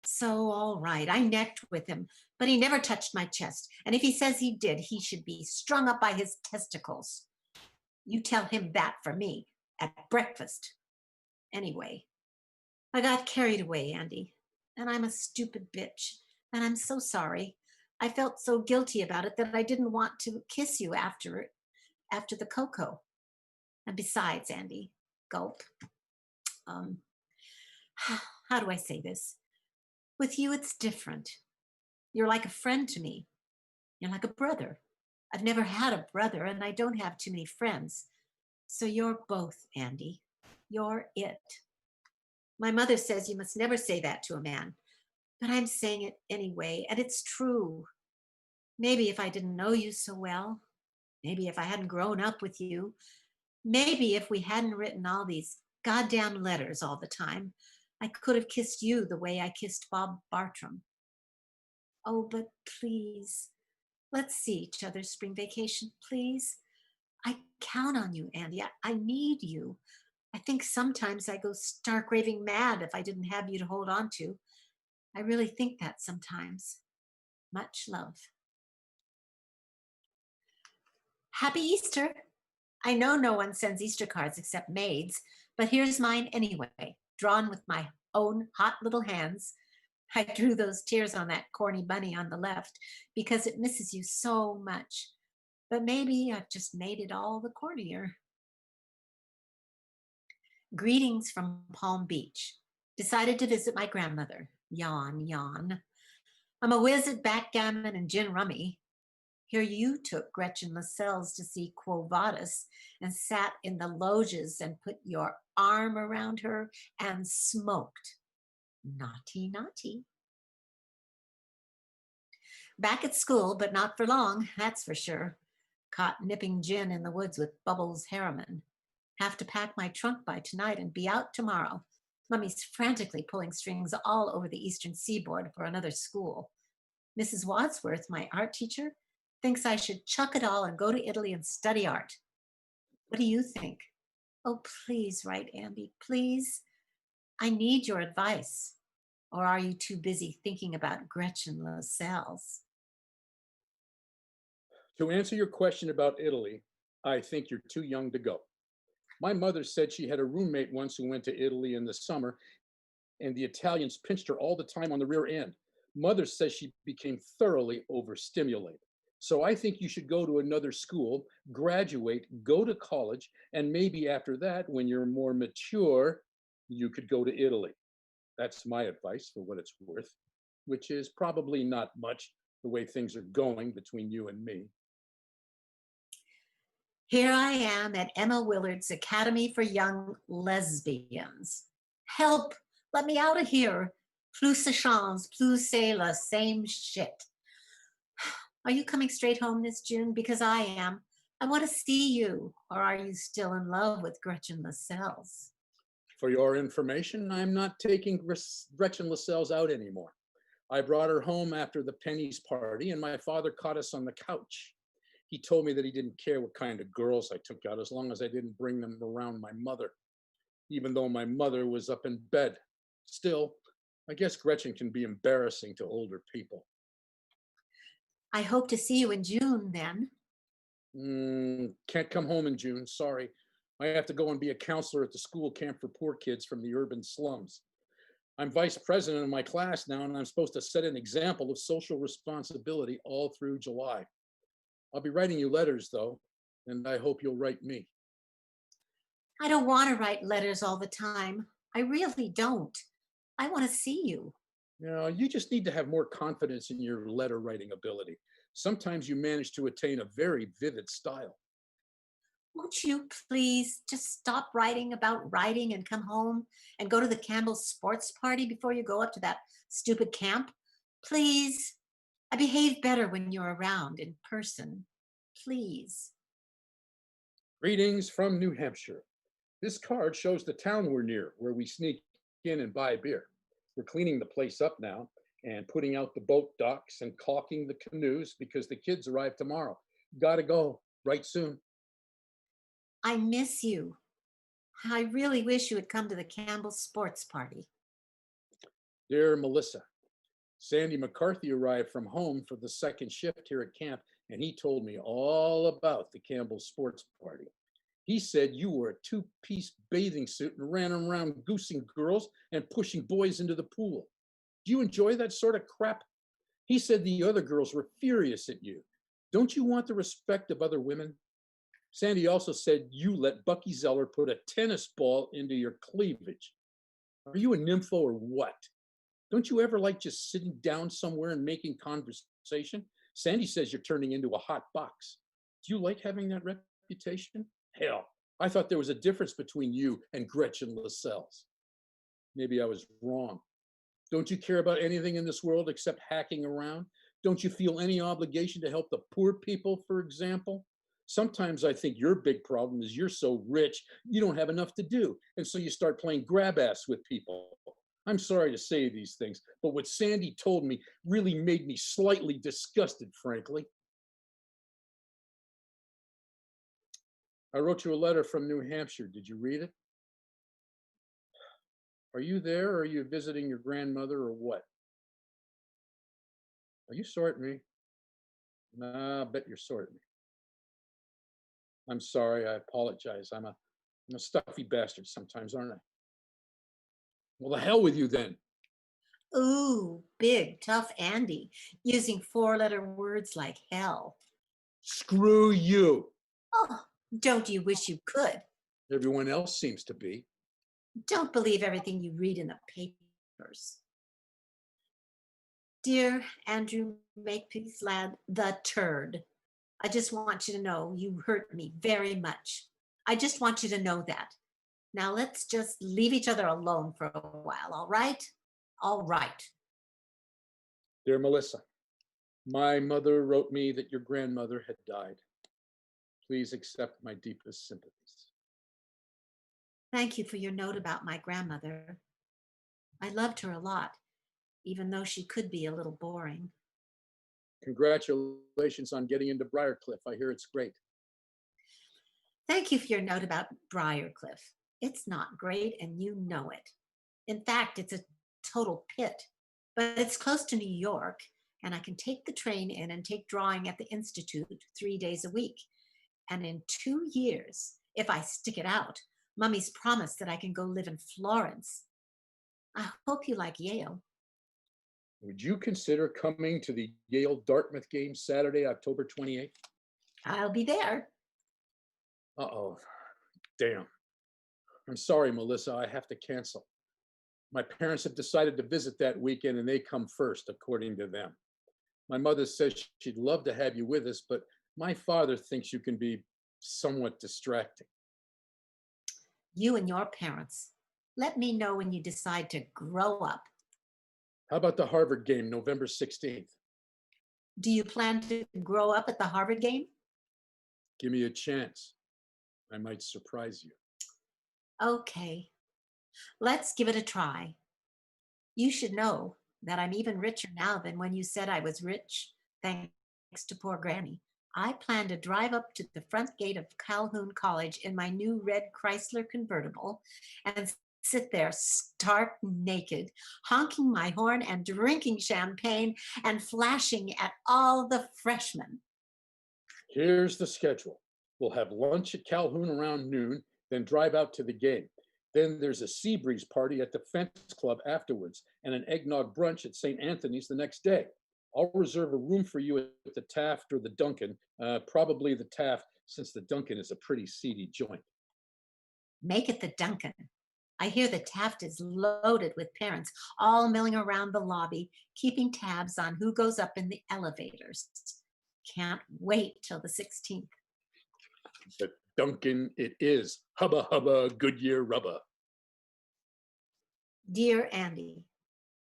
So, all right, I necked with him, but he never touched my chest. And if he says he did, he should be strung up by his testicles. You tell him that for me at breakfast. Anyway, I got carried away, Andy, and I'm a stupid bitch, and I'm so sorry. I felt so guilty about it that I didn't want to kiss you after the cocoa. And besides, Andy, gulp. Um, how do I say this? With you, it's different. You're like a friend to me. You're like a brother. I've never had a brother, and I don't have too many friends. So you're both, Andy. You're it. My mother says you must never say that to a man, but I'm saying it anyway, and it's true. Maybe if I didn't know you so well, maybe if I hadn't grown up with you, maybe if we hadn't written all these goddamn letters all the time, I could have kissed you the way I kissed Bob Bartram. Oh, but please, let's see each other's spring vacation, please. I count on you, Andy. I need you. I think sometimes I go stark raving mad if I didn't have you to hold on to. I really think that sometimes. Much love. Happy Easter. I know no one sends Easter cards except maids, but here's mine anyway, drawn with my own hot little hands. I drew those tears on that corny bunny on the left because it misses you so much. But maybe I've just made it all the cornier. Greetings from Palm Beach. Decided to visit my grandmother. Yawn, yawn. I'm a whiz at backgammon and gin rummy. Here you took Gretchen Lascelles to see Quo Vadis and sat in the loges and put your arm around her and smoked. Naughty, naughty. Back at school, but not for long, that's for sure. Caught nipping gin in the woods with Bubbles Harriman. Have to pack my trunk by tonight and be out tomorrow. Mummy's frantically pulling strings all over the eastern seaboard for another school. Mrs. Wadsworth, my art teacher, thinks I should chuck it all and go to Italy and study art. What do you think? Oh, please write, Andy, please. I need your advice. Or are you too busy thinking about Gretchen Lascelles? To answer your question about Italy, I think you're too young to go. My mother said she had a roommate once who went to Italy in the summer, and the Italians pinched her all the time on the rear end. Mother says she became thoroughly overstimulated. So I think you should go to another school, graduate, go to college, and maybe after that, when you're more mature, you could go to Italy. That's my advice for what it's worth, which is probably not much the way things are going between you and me. Here I am at Emma Willard's Academy for Young Lesbians. Help! Let me out of here. Plus ça change, plus c'est la same shit. Are you coming straight home this June? Because I am. I want to see you. Or are you still in love with Gretchen Lascelles? For your information, I'm not taking Gretchen Lascelles out anymore. I brought her home after the Penny's party, and my father caught us on the couch. He told me that he didn't care what kind of girls I took out as long as I didn't bring them around my mother, even though my mother was up in bed. Still, I guess Gretchen can be embarrassing to older people. I hope to see you in June then. Can't come home in June, sorry. I have to go and be a counselor at the school camp for poor kids from the urban slums. I'm vice president of my class now, and I'm supposed to set an example of social responsibility all through July. I'll be writing you letters, though, and I hope you'll write me. I don't want to write letters all the time. I really don't. I want to see you. You just need to have more confidence in your letter writing ability. Sometimes you manage to attain a very vivid style. Won't you please just stop writing about writing and come home and go to the Campbell's sports party before you go up to that stupid camp? Please. I behave better when you're around in person. Please. Greetings from New Hampshire. This card shows the town we're near, where we sneak in and buy beer. We're cleaning the place up now and putting out the boat docks and caulking the canoes because the kids arrive tomorrow. Gotta go right soon. I miss you. I really wish you would come to the Campbell's sports party. Dear Melissa, Sandy McCarthy arrived from home for the second shift here at camp, and he told me all about the Campbell sports party. He said you wore a two-piece bathing suit and ran around goosing girls and pushing boys into the pool. Do you enjoy that sort of crap? He said the other girls were furious at you. Don't you want the respect of other women? Sandy also said you let Bucky Zeller put a tennis ball into your cleavage. Are you a nympho or what? Don't you ever like just sitting down somewhere and making conversation? Sandy says you're turning into a hot box. Do you like having that reputation? Hell, I thought there was a difference between you and Gretchen Lascelles. Maybe I was wrong. Don't you care about anything in this world except hacking around? Don't you feel any obligation to help the poor people, for example? Sometimes I think your big problem is you're so rich, you don't have enough to do. And so you start playing grab ass with people. I'm sorry to say these things, but what Sandy told me really made me slightly disgusted, frankly. I wrote you a letter from New Hampshire. Did you read it? Are you there or are you visiting your grandmother or what? Are you sore at me? Nah, I bet you're sore at me. I'm sorry. I apologize. I'm a stuffy bastard sometimes, aren't I? Well, the hell with you then. Ooh, big, tough Andy, using four-letter words like hell. Screw you. Oh, don't you wish you could? Everyone else seems to be. Don't believe everything you read in the papers. Dear Andrew Makepeace Ladd the Turd, I just want you to know you hurt me very much. I just want you to know that. Now let's just leave each other alone for a while, all right? All right. Dear Melissa, my mother wrote me that your grandmother had died. Please accept my deepest sympathies. Thank you for your note about my grandmother. I loved her a lot, even though she could be a little boring. Congratulations on getting into Briarcliff. I hear it's great. Thank you for your note about Briarcliff. It's not great, and you know it. In fact, it's a total pit, but it's close to New York, and I can take the train in and take drawing at the Institute 3 days a week. And in 2 years, if I stick it out, Mummy's promised that I can go live in Florence. I hope you like Yale. Would you consider coming to the Yale Dartmouth game Saturday, October 28th? I'll be there. Uh-oh. Damn. I'm sorry, Melissa. I have to cancel. My parents have decided to visit that weekend and they come first, according to them. My mother says she'd love to have you with us, but my father thinks you can be somewhat distracting. You and your parents. Let me know when you decide to grow up. How about the Harvard game, November 16th? Do you plan to grow up at the Harvard game? Give me a chance. I might surprise you. Okay, let's give it a try. You should know that I'm even richer now than when you said I was rich, thanks to poor Granny. I plan to drive up to the front gate of Calhoun College in my new red Chrysler convertible and sit there stark naked, honking my horn and drinking champagne and flashing at all the freshmen. Here's the schedule. We'll have lunch at Calhoun around noon, then drive out to the game. Then there's a sea breeze party at the Fence Club afterwards and an eggnog brunch at St. Anthony's the next day. I'll reserve a room for you at the Taft or the Duncan, probably the Taft, since the Duncan is a pretty seedy joint. Make it the Duncan. I hear the Taft is loaded with parents, all milling around the lobby, keeping tabs on who goes up in the elevators. Can't wait till the 16th. The Duncan it is. Hubba hubba, Goodyear rubber. Dear Andy,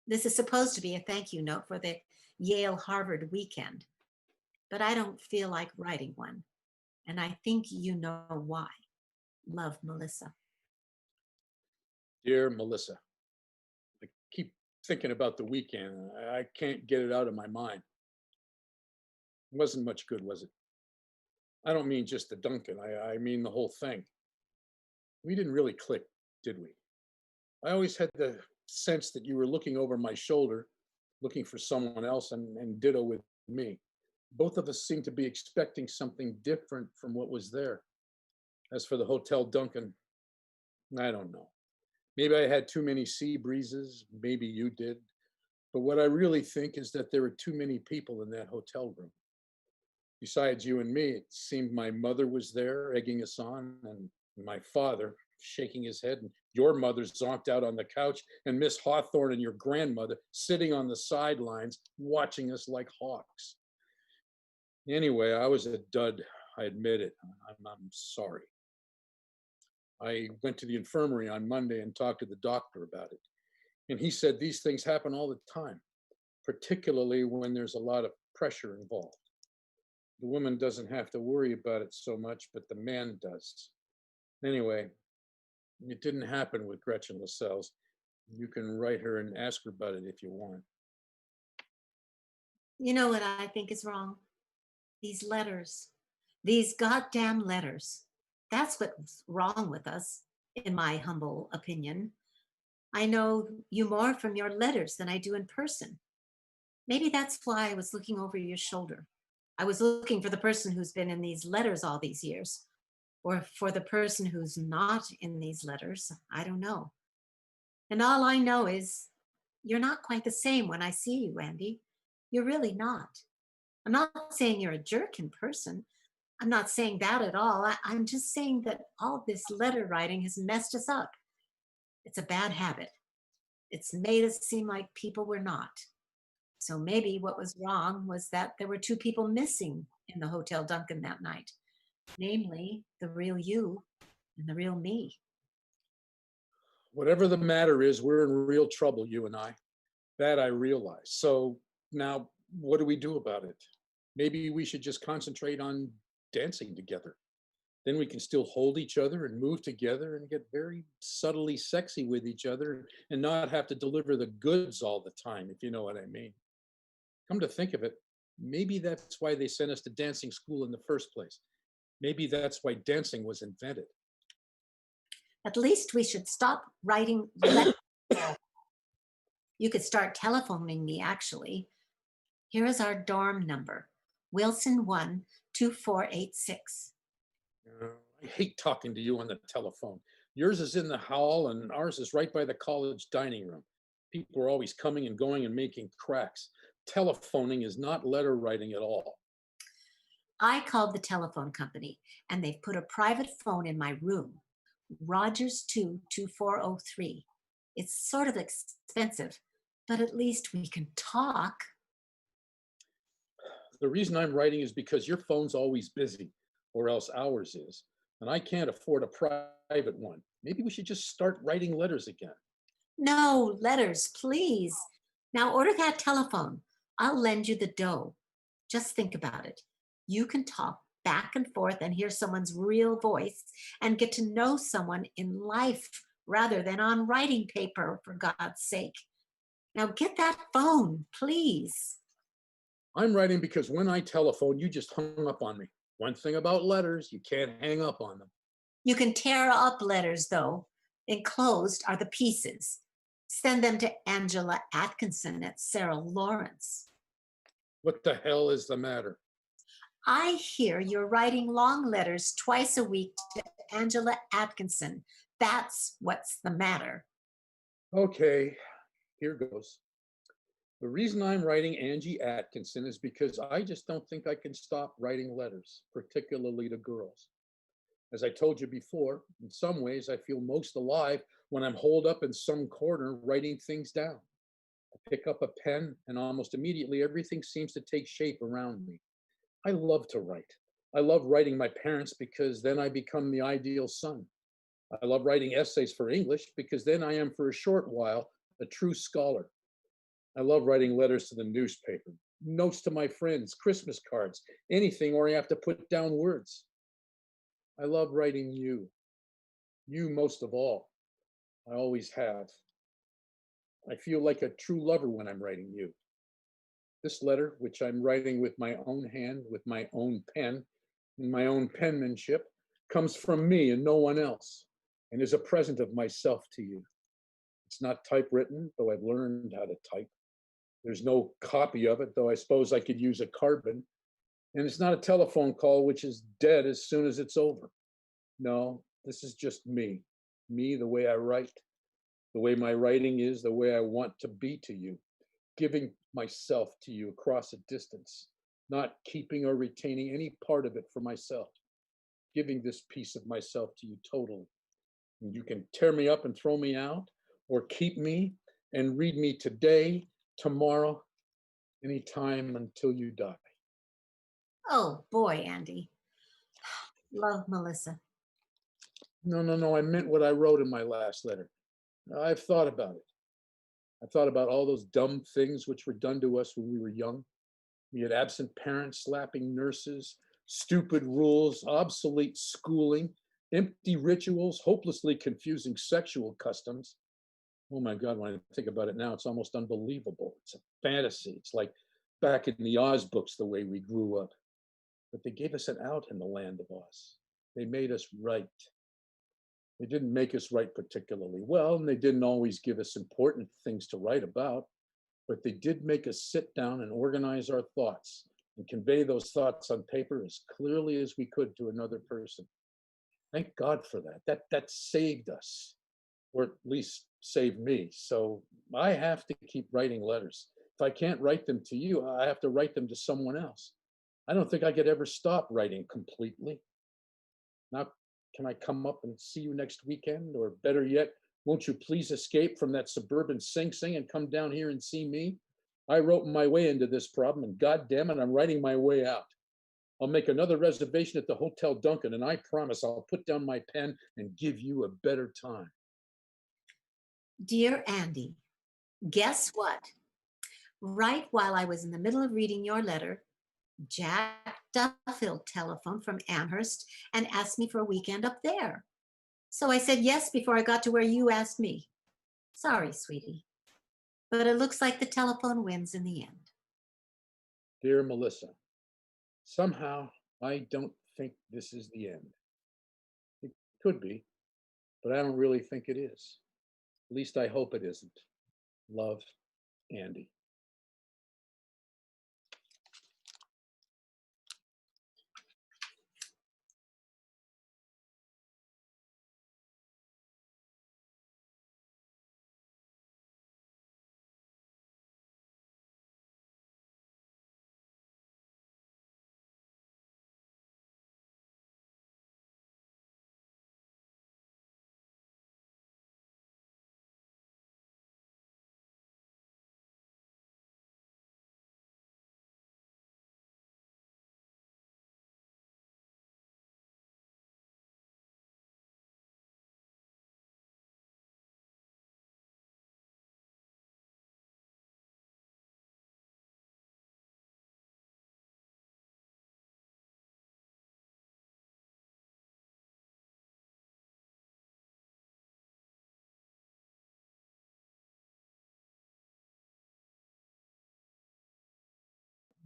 this is supposed to be a thank you note for the Yale Harvard weekend, but I don't feel like writing one, and I think you know why. Love, Melissa. Dear Melissa, I keep thinking about the weekend. I can't get it out of my mind. It wasn't much good, was it? I don't mean just the Duncan. I mean the whole thing. We didn't really click, did we? I always had the sense that you were looking over my shoulder, looking for someone else, and ditto with me. Both of us seemed to be expecting something different from what was there. As for the Hotel Duncan, I don't know. Maybe I had too many sea breezes, maybe you did. But what I really think is that there were too many people in that hotel room. Besides you and me, it seemed my mother was there egging us on, and my father shaking his head, and your mother zonked out on the couch, and Miss Hawthorne and your grandmother sitting on the sidelines watching us like hawks. Anyway, I was a dud. I admit it. I'm sorry. I went to the infirmary on Monday and talked to the doctor about it. And he said these things happen all the time, particularly when there's a lot of pressure involved. The woman doesn't have to worry about it so much, but the man does. Anyway, it didn't happen with Gretchen Lascelles. You can write her and ask her about it if you want. You know what I think is wrong? These letters, these goddamn letters. That's what's wrong with us, in my humble opinion. I know you more from your letters than I do in person. Maybe that's why I was looking over your shoulder. I was looking for the person who's been in these letters all these years, or for the person who's not in these letters. I don't know. And all I know is you're not quite the same when I see you, Andy. You're really not. I'm not saying you're a jerk in person. I'm not saying that at all. I'm just saying that all this letter writing has messed us up. It's a bad habit. It's made us seem like people we're not. So maybe what was wrong was that there were two people missing in the Hotel Duncan that night, namely the real you and the real me. Whatever the matter is, we're in real trouble, you and I. That I realize. So now, what do we do about it? Maybe we should just concentrate on dancing together. Then we can still hold each other and move together and get very subtly sexy with each other and not have to deliver the goods all the time, if you know what I mean. Come to think of it, maybe that's why they sent us to dancing school in the first place. Maybe that's why dancing was invented. At least we should stop writing letters. You could start telephoning me, actually. Here is our dorm number, Wilson 12486. Uh, I hate talking to you on the telephone. Yours is in the hall and ours is right by the college dining room. People are always coming and going and making cracks. Telephoning is not letter writing at all. I called the telephone company and they've put a private phone in my room, Rogers 22403. It's sort of expensive, but at least we can talk. The reason I'm writing is because your phone's always busy, or else ours is, and I can't afford a private one. Maybe we should just start writing letters again. No, letters, please. Now order that telephone. I'll lend you the dough. Just think about it. You can talk back and forth and hear someone's real voice and get to know someone in life rather than on writing paper, for God's sake. Now get that phone, please. I'm writing because when I telephone, you just hung up on me. One thing about letters, you can't hang up on them. You can tear up letters, though. Enclosed are the pieces. Send them to Angela Atkinson at Sarah Lawrence. What the hell is the matter? I hear you're writing long letters twice a week to Angela Atkinson. That's what's the matter. Okay, here goes. The reason I'm writing Angie Atkinson is because I just don't think I can stop writing letters, particularly to girls. As I told you before, in some ways I feel most alive when I'm holed up in some corner writing things down. I pick up a pen and almost immediately everything seems to take shape around me. I love to write. I love writing my parents because then I become the ideal son. I love writing essays for English because then I am for a short while a true scholar. I love writing letters to the newspaper, notes to my friends, Christmas cards, anything where I have to put down words. I love writing you most of all. I always have. I feel like a true lover when I'm writing you. This letter, which I'm writing with my own hand, with my own pen, in my own penmanship, comes from me and no one else, and is a present of myself to you. It's not typewritten, though I've learned how to type. There's no copy of it, though I suppose I could use a carbon. And it's not a telephone call, which is dead as soon as it's over. No, this is just me the way I write, the way my writing is, the way I want to be to you, giving myself to you across a distance, not keeping or retaining any part of it for myself, giving this piece of myself to you totally. And you can tear me up and throw me out, or keep me and read me today, tomorrow, anytime until you die. Oh boy, Andy. Love, Melissa. No, I meant what I wrote in my last letter. I've thought about it. I thought about all those dumb things which were done to us when we were young. We had absent parents, slapping nurses, stupid rules, obsolete schooling, empty rituals, hopelessly confusing sexual customs. Oh my God, when I think about it now, it's almost unbelievable. It's a fantasy. It's like back in the Oz books, the way we grew up. But they gave us an out in the land of Oz. They made us right. They didn't make us write particularly well, and they didn't always give us important things to write about, but they did make us sit down and organize our thoughts and convey those thoughts on paper as clearly as we could to another person. Thank God for that. That saved us, or at least saved me. So I have to keep writing letters. If I can't write them to you, I have to write them to someone else. I don't think I could ever stop writing completely. Now, can I come up and see you next weekend? Or better yet, won't you please escape from that suburban Sing Sing and come down here and see me? I wrote my way into this problem, and God damn it, I'm writing my way out. I'll make another reservation at the Hotel Duncan, and I promise I'll put down my pen and give you a better time. Dear Andy, guess what? Right while I was in the middle of reading your letter, Jack Duffield telephoned from Amherst and asked me for a weekend up there. So I said yes before I got to where you asked me. Sorry, sweetie, but it looks like the telephone wins in the end. Dear Melissa, somehow I don't think this is the end. It could be, but I don't really think it is. At least I hope it isn't. Love, Andy.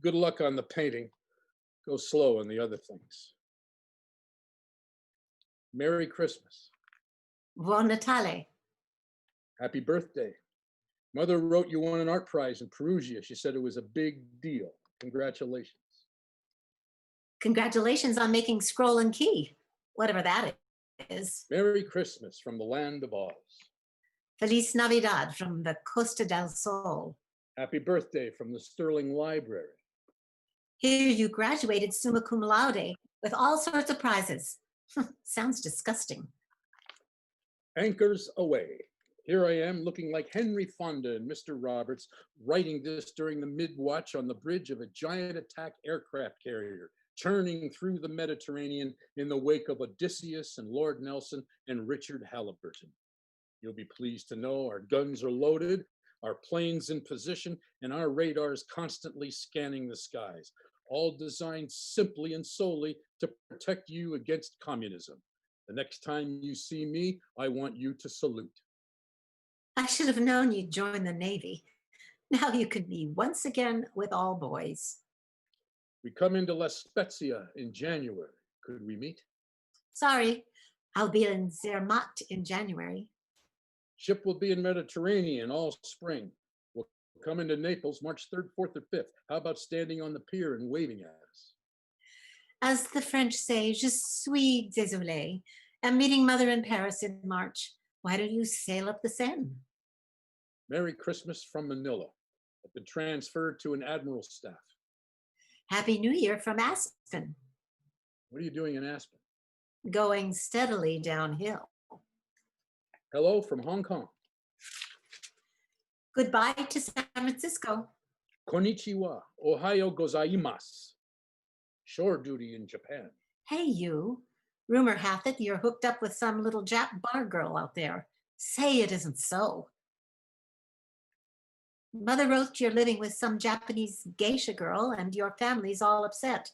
Good luck on the painting. Go slow on the other things. Merry Christmas. Buon Natale. Happy birthday. Mother wrote you won an art prize in Perugia. She said it was a big deal. Congratulations. Congratulations on making Scroll and Key, whatever that is. Merry Christmas from the land of Oz. Feliz Navidad from the Costa del Sol. Happy birthday from the Sterling Library. Here you graduated summa cum laude with all sorts of prizes. Sounds disgusting. Anchors aweigh. Here I am looking like Henry Fonda and Mr. Roberts, writing this during the mid-watch on the bridge of a giant attack aircraft carrier, churning through the Mediterranean in the wake of Odysseus and Lord Nelson and Richard Halliburton. You'll be pleased to know our guns are loaded, our planes in position, and our radars constantly scanning the skies, all designed simply and solely to protect you against communism. The next time you see me, I want you to salute. I should have known you'd join the Navy. Now you can be once again with all boys. We come into La Spezia in January. Could we meet? Sorry, I'll be in Zermatt in January. Ship will be in Mediterranean all spring. We'll come into Naples March 3rd, 4th, or 5th. How about standing on the pier and waving at us? As the French say, je suis désolé. I'm meeting Mother in Paris in March. Why don't you sail up the Seine? Merry Christmas from Manila. I've been transferred to an admiral's staff. Happy New Year from Aspen. What are you doing in Aspen? Going steadily downhill. Hello from Hong Kong. Goodbye to San Francisco. Konnichiwa. Ohayo gozaimasu. Shore duty in Japan. Hey, you. Rumor hath it you're hooked up with some little Jap bar girl out there. Say it isn't so. Mother wrote you're living with some Japanese geisha girl and your family's all upset.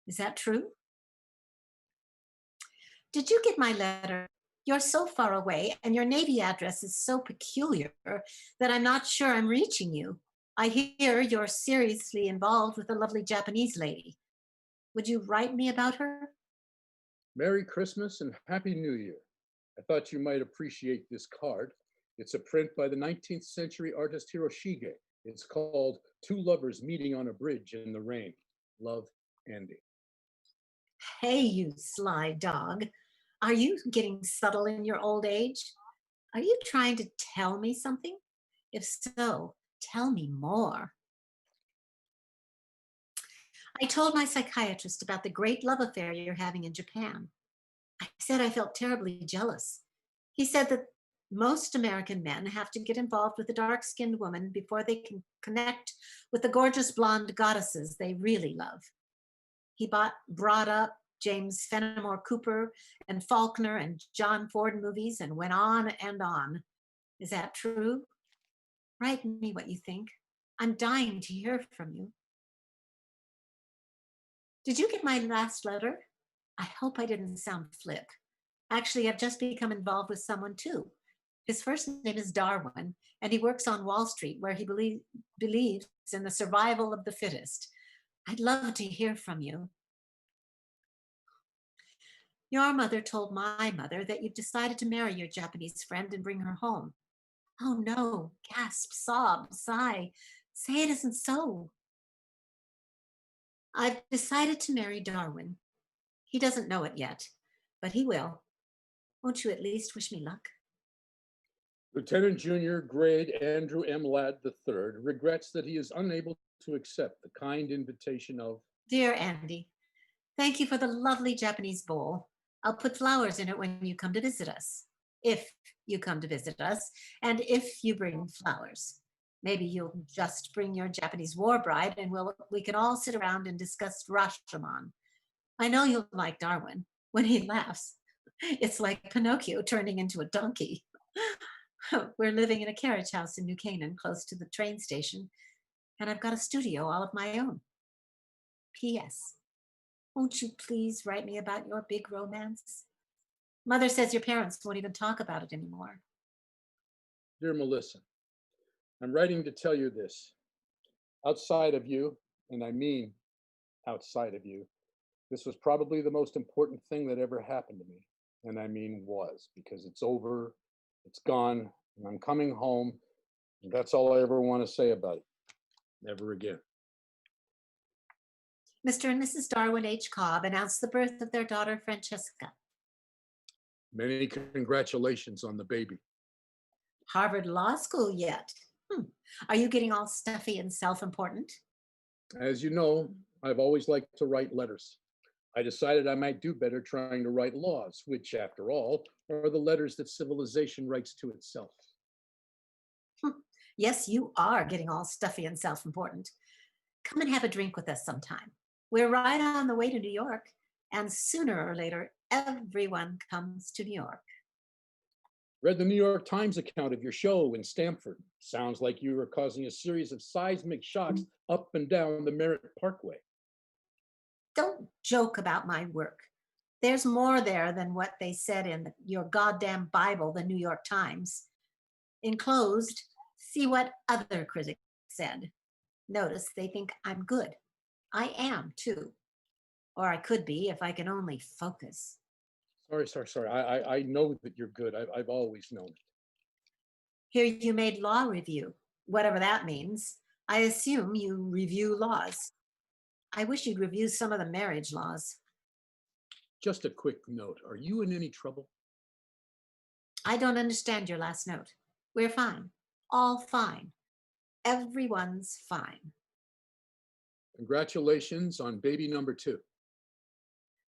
Is that true? Did you get my letter? You're so far away and your Navy address is so peculiar that I'm not sure I'm reaching you. I hear you're seriously involved with a lovely Japanese lady. Would you write me about her? Merry Christmas and Happy New Year. I thought you might appreciate this card. It's a print by the 19th century artist Hiroshige. It's called Two Lovers Meeting on a Bridge in the Rain. Love, Andy. Hey, you sly dog. Are you getting subtle in your old age? Are you trying to tell me something? If so, tell me more. I told my psychiatrist about the great love affair you're having in Japan. I said I felt terribly jealous. He said that most American men have to get involved with a dark skinned woman before they can connect with the gorgeous blonde goddesses they really love. He brought up James Fenimore Cooper and Faulkner and John Ford movies and went on and on. Is that true? Write me what you think. I'm dying to hear from you. Did you get my last letter? I hope I didn't sound flip. Actually, I've just become involved with someone too. His first name is Darwin, and he works on Wall Street where he believes in the survival of the fittest. I'd love to hear from you. Your mother told my mother that you've decided to marry your Japanese friend and bring her home. Oh no, gasp, sob, sigh. Say it isn't so. I've decided to marry Darwin. He doesn't know it yet, but he will. Won't you at least wish me luck? Lieutenant Junior Grade Andrew M. Ladd III regrets that he is unable to accept the kind invitation of Dear Andy, thank you for the lovely Japanese bowl. I'll put flowers in it when you come to visit us. If you come to visit us, and if you bring flowers. Maybe you'll just bring your Japanese war bride and we can all sit around and discuss Rashomon. I know you'll like Darwin. When he laughs, it's like Pinocchio turning into a donkey. We're living in a carriage house in New Canaan, close to the train station, and I've got a studio all of my own. P.S. Won't you please write me about your big romance? Mother says your parents won't even talk about it anymore. Dear Melissa, I'm writing to tell you this. Outside of you, and I mean outside of you, this was probably the most important thing that ever happened to me. And I mean was, because it's over, it's gone, and I'm coming home. And that's all I ever want to say about it. Never again. Mr. and Mrs. Darwin H. Cobb announced the birth of their daughter, Francesca. Many congratulations on the baby. Harvard Law School yet? Are you getting all stuffy and self-important? As you know, I've always liked to write letters. I decided I might do better trying to write laws, which, after all, are the letters that civilization writes to itself. Yes, you are getting all stuffy and self-important. Come and have a drink with us sometime. We're right on the way to New York, and sooner or later, everyone comes to New York. Read the New York Times account of your show in Stamford. Sounds like you were causing a series of seismic shocks up and down the Merritt Parkway. Don't joke about my work. There's more there than what they said in your goddamn Bible, the New York Times. Enclosed, see what other critics said. Notice they think I'm good. I am too. Or I could be if I can only focus. Sorry. I know that you're good. I've always known it. Here you made law review, whatever that means. I assume you review laws. I wish you'd review some of the marriage laws. Just a quick note. Are you in any trouble? I don't understand your last note. We're fine. All fine. Everyone's fine. Congratulations on baby number 2.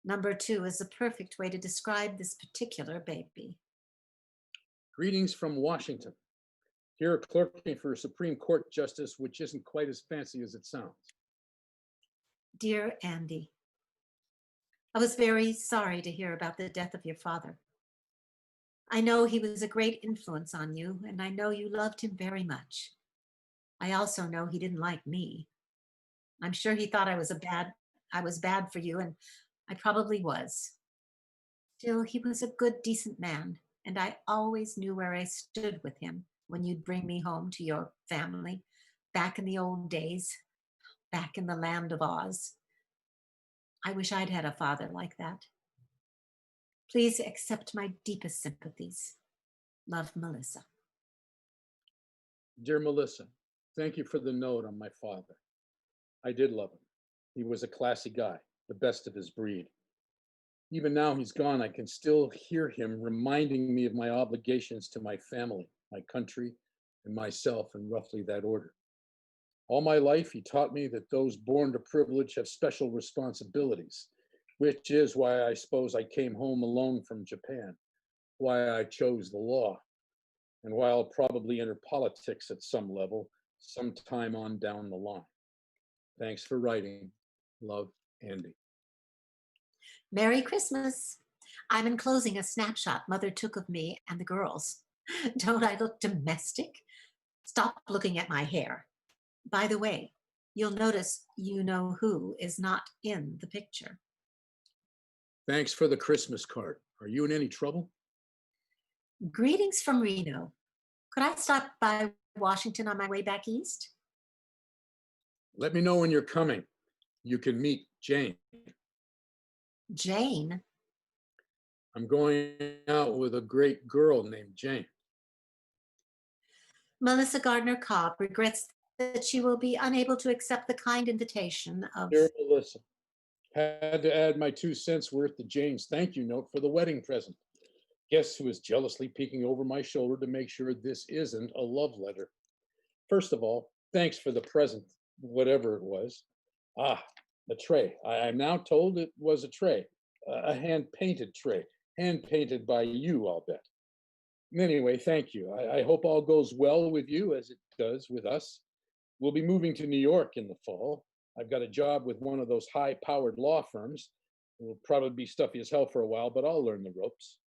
Number 2 is the perfect way to describe this particular baby. Greetings from Washington. Here clerking for a Supreme Court justice, which isn't quite as fancy as it sounds. Dear Andy, I was very sorry to hear about the death of your father. I know he was a great influence on you, and I know you loved him very much. I also know he didn't like me. I'm sure he thought I was bad for you, and I probably was. Still, he was a good, decent man, and I always knew where I stood with him when you'd bring me home to your family, back in the old days, back in the land of Oz. I wish I'd had a father like that. Please accept my deepest sympathies. Love, Melissa. Dear Melissa, thank you for the note on my father. I did love him. He was a classy guy, the best of his breed. Even now he's gone, I can still hear him reminding me of my obligations to my family, my country, and myself in roughly that order. All my life, he taught me that those born to privilege have special responsibilities, which is why I suppose I came home alone from Japan, why I chose the law, and why I'll probably enter politics at some level sometime on down the line. Thanks for writing. Love, Andy. Merry Christmas. I'm enclosing a snapshot Mother took of me and the girls. Don't I look domestic? Stop looking at my hair. By the way, you'll notice you know who is not in the picture. Thanks for the Christmas card. Are you in any trouble? Greetings from Reno. Could I stop by Washington on my way back east? Let me know when you're coming. You can meet Jane. Jane? I'm going out with a great girl named Jane. Melissa Gardner Cobb regrets that she will be unable to accept the kind invitation of... Dear Melissa, had to add my 2 cents worth to Jane's thank you note for the wedding present. Guess who is jealously peeking over my shoulder to make sure this isn't a love letter? First of all, thanks for the present, whatever it was. Ah, a tray. I'm now told it was a tray, a hand-painted tray, hand-painted by you, I'll bet. Anyway, thank you. I hope all goes well with you as it does with us. We'll be moving to New York in the fall. I've got a job with one of those high-powered law firms. It'll probably be stuffy as hell for a while, but I'll learn the ropes.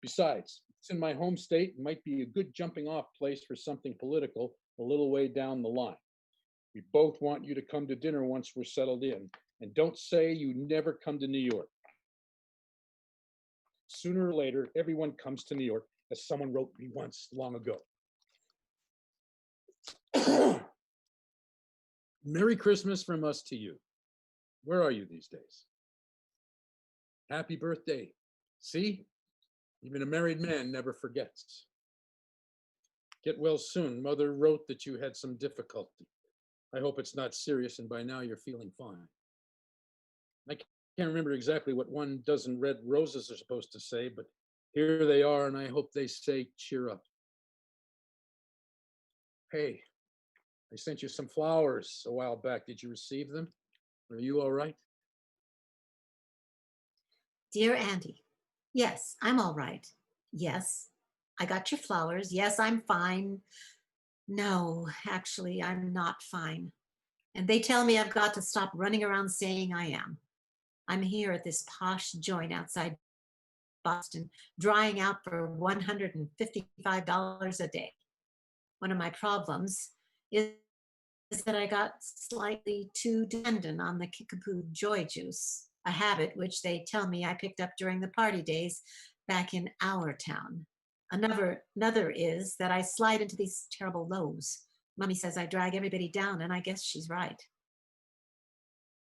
Besides, it's in my home state and might be a good jumping off place for something political a little way down the line. We both want you to come to dinner once we're settled in, and don't say you never come to New York. Sooner or later, everyone comes to New York, as someone wrote me once long ago. Merry Christmas from us to you. Where are you these days? Happy birthday. See? Even a married man never forgets. Get well soon. Mother wrote that you had some difficulty. I hope it's not serious and by now you're feeling fine. I can't remember exactly what 1 dozen red roses are supposed to say, but here they are, and I hope they say cheer up. Hey, I sent you some flowers a while back. Did you receive them? Are you all right? Dear Andy, yes, I'm all right. Yes, I got your flowers. Yes, I'm fine. No, actually, I'm not fine. And they tell me I've got to stop running around saying I am. I'm here at this posh joint outside Boston, drying out for $155 a day. One of my problems is that I got slightly too dependent on the Kickapoo joy juice, a habit which they tell me I picked up during the party days back in our town. Another is that I slide into these terrible lows. Mommy says I drag everybody down, and I guess she's right.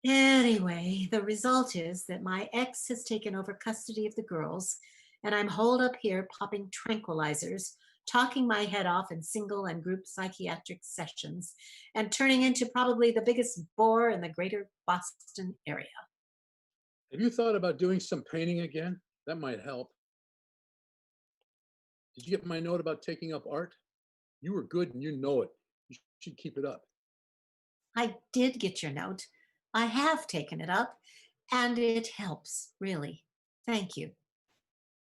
Anyway, the result is that my ex has taken over custody of the girls, and I'm holed up here popping tranquilizers, talking my head off in single and group psychiatric sessions, and turning into probably the biggest bore in the greater Boston area. Have you thought about doing some painting again? That might help. Did you get my note about taking up art? You were good and you know it. You should keep it up. I did get your note. I have taken it up, and it helps, really. Thank you.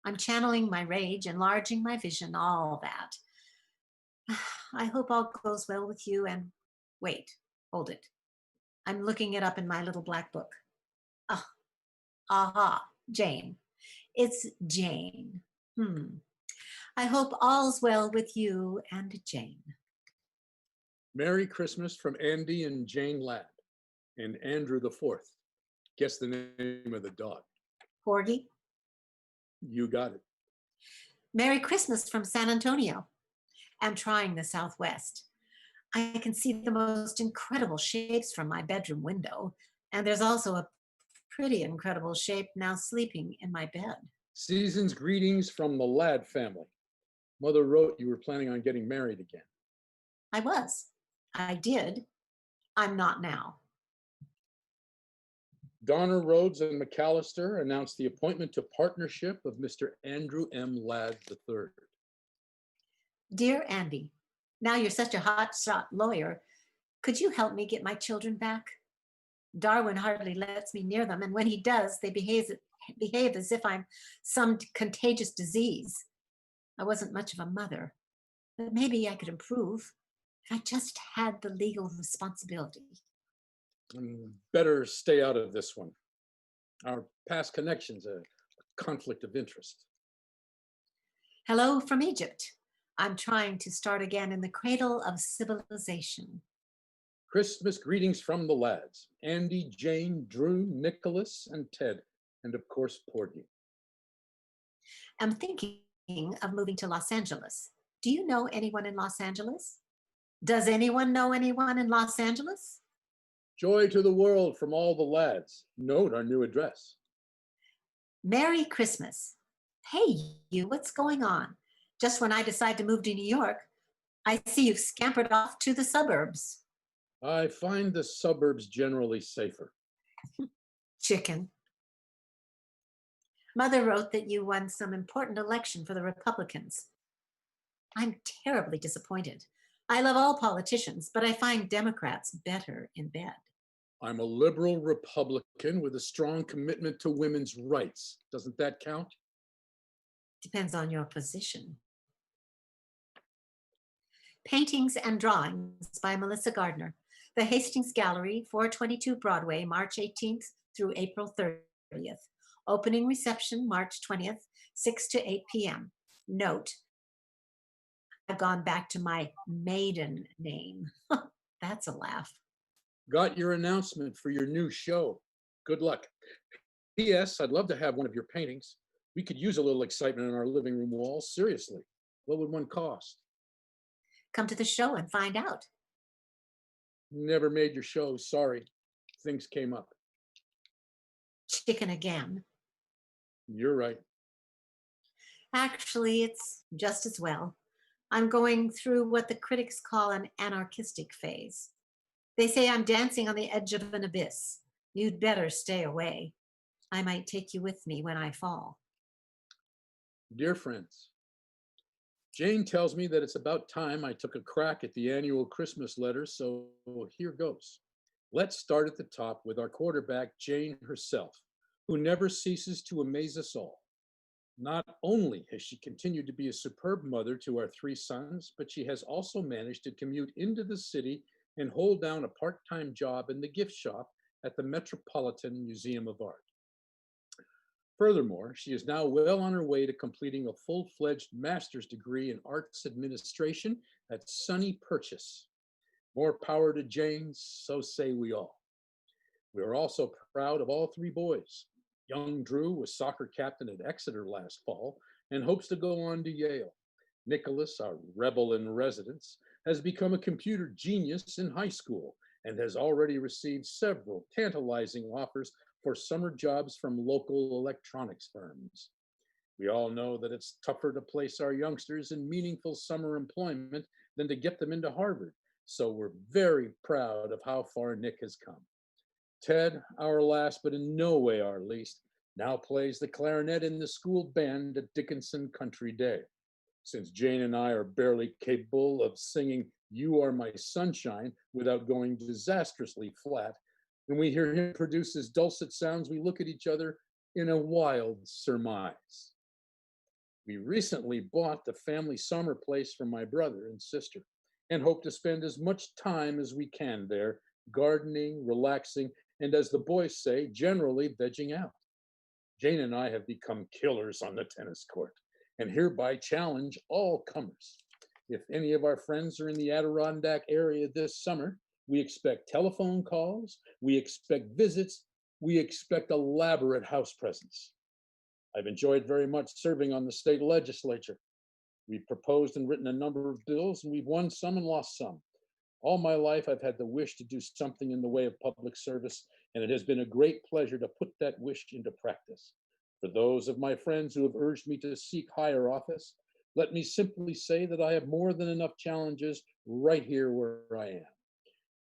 I'm channeling my rage, enlarging my vision, all that. I hope all goes well with you, and wait, hold it. I'm looking it up in my little black book. Ah, aha, Jane. It's Jane. I hope all's well with you and Jane. Merry Christmas from Andy and Jane Ladd and Andrew the Fourth. Guess the name of the dog. Porgy. You got it. Merry Christmas from San Antonio. I'm trying the Southwest. I can see the most incredible shapes from my bedroom window, and there's also a pretty incredible shape now sleeping in my bed. Season's greetings from the Ladd family. Mother wrote you were planning on getting married again. I was. I did. I'm not now. Donner, Rhodes, and McAllister announced the appointment to partnership of Mr. Andrew M. Ladd III. Dear Andy, now you're such a hotshot lawyer. Could you help me get my children back? Darwin hardly lets me near them, and when he does, they behave as if I'm some contagious disease. I wasn't much of a mother, but maybe I could improve if I just had the legal responsibility. Better stay out of this one. Our past connection's a conflict of interest. Hello from Egypt. I'm trying to start again in the cradle of civilization. Christmas greetings from the Ladds. Andy, Jane, Drew, Nicholas, and Ted, and of course, Porgy. I'm thinking of moving to Los Angeles. Do you know anyone in Los Angeles? Does anyone know anyone in Los Angeles? Joy to the world from all the Ladds. Note our new address. Merry Christmas. Hey, you, what's going on? Just when I decide to move to New York, I see you've scampered off to the suburbs. I find the suburbs generally safer. Chicken. Mother wrote that you won some important election for the Republicans. I'm terribly disappointed. I love all politicians, but I find Democrats better in bed. I'm a liberal Republican with a strong commitment to women's rights. Doesn't that count? Depends on your position. Paintings and Drawings by Melissa Gardner. The Hastings Gallery, 422 Broadway, March 18th through April 30th. Opening reception, March 20th, 6 to 8 p.m. Note, I've gone back to my maiden name. That's a laugh. Got your announcement for your new show. Good luck. P.S. I'd love to have one of your paintings. We could use a little excitement on our living room walls. Seriously, what would one cost? Come to the show and find out. Never made your show, sorry. Things came up. Chicken again. You're right. Actually, it's just as well. I'm going through what the critics call an anarchistic phase. They say I'm dancing on the edge of an abyss. You'd better stay away. I might take you with me when I fall. Dear friends, Jane tells me that it's about time I took a crack at the annual Christmas letter, so here goes. Let's start at the top with our quarterback, Jane herself, who never ceases to amaze us all. Not only has she continued to be a superb mother to our 3 sons, but she has also managed to commute into the city and hold down a part-time job in the gift shop at the Metropolitan Museum of Art. Furthermore, she is now well on her way to completing a full-fledged master's degree in arts administration at SUNY Purchase. More power to Jane, so say we all. We are also proud of all 3 boys. Young Drew was soccer captain at Exeter last fall and hopes to go on to Yale. Nicholas, our rebel in residence, has become a computer genius in high school and has already received several tantalizing offers for summer jobs from local electronics firms. We all know that it's tougher to place our youngsters in meaningful summer employment than to get them into Harvard, so we're very proud of how far Nick has come. Ted, our last but in no way our least, now plays the clarinet in the school band at Dickinson Country Day. Since Jane and I are barely capable of singing "You Are My Sunshine" without going disastrously flat, when we hear him produce his dulcet sounds, we look at each other in a wild surmise. We recently bought the family summer place for my brother and sister and hope to spend as much time as we can there, gardening, relaxing, and as the boys say, generally vegging out. Jane and I have become killers on the tennis court and hereby challenge all comers. If any of our friends are in the Adirondack area this summer, we expect telephone calls, we expect visits, we expect elaborate house presents. I've enjoyed very much serving on the state legislature. We've proposed and written a number of bills, and we've won some and lost some. All my life, I've had the wish to do something in the way of public service, and it has been a great pleasure to put that wish into practice. For those of my friends who have urged me to seek higher office, let me simply say that I have more than enough challenges right here where I am.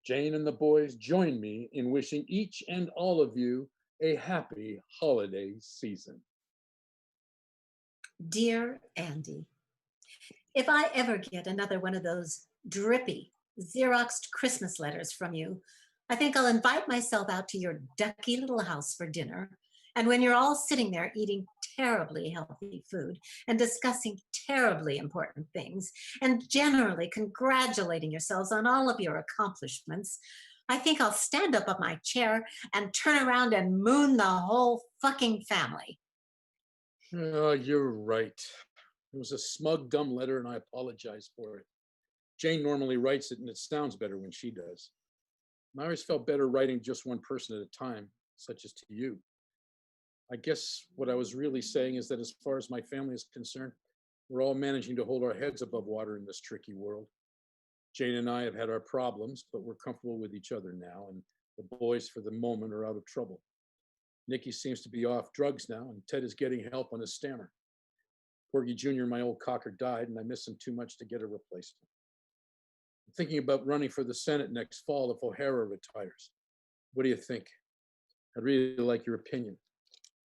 Jane and the boys join me in wishing each and all of you a happy holiday season. Dear Andy, if I ever get another one of those drippy, Xeroxed Christmas letters from you, I think I'll invite myself out to your ducky little house for dinner. And when you're all sitting there eating terribly healthy food and discussing terribly important things and generally congratulating yourselves on all of your accomplishments, I think I'll stand up on my chair and turn around and moon the whole fucking family. Oh, you're right. It was a smug, dumb letter, and I apologize for it. Jane normally writes it, and it sounds better when she does. I always felt better writing just one person at a time, such as to you. I guess what I was really saying is that as far as my family is concerned, we're all managing to hold our heads above water in this tricky world. Jane and I have had our problems, but we're comfortable with each other now, and the boys, for the moment, are out of trouble. Nicky seems to be off drugs now, and Ted is getting help on his stammer. Porgy Jr., my old cocker, died, and I miss him too much to get a replacement. I'm thinking about running for the Senate next fall if O'Hara retires. What do you think? I'd really like your opinion.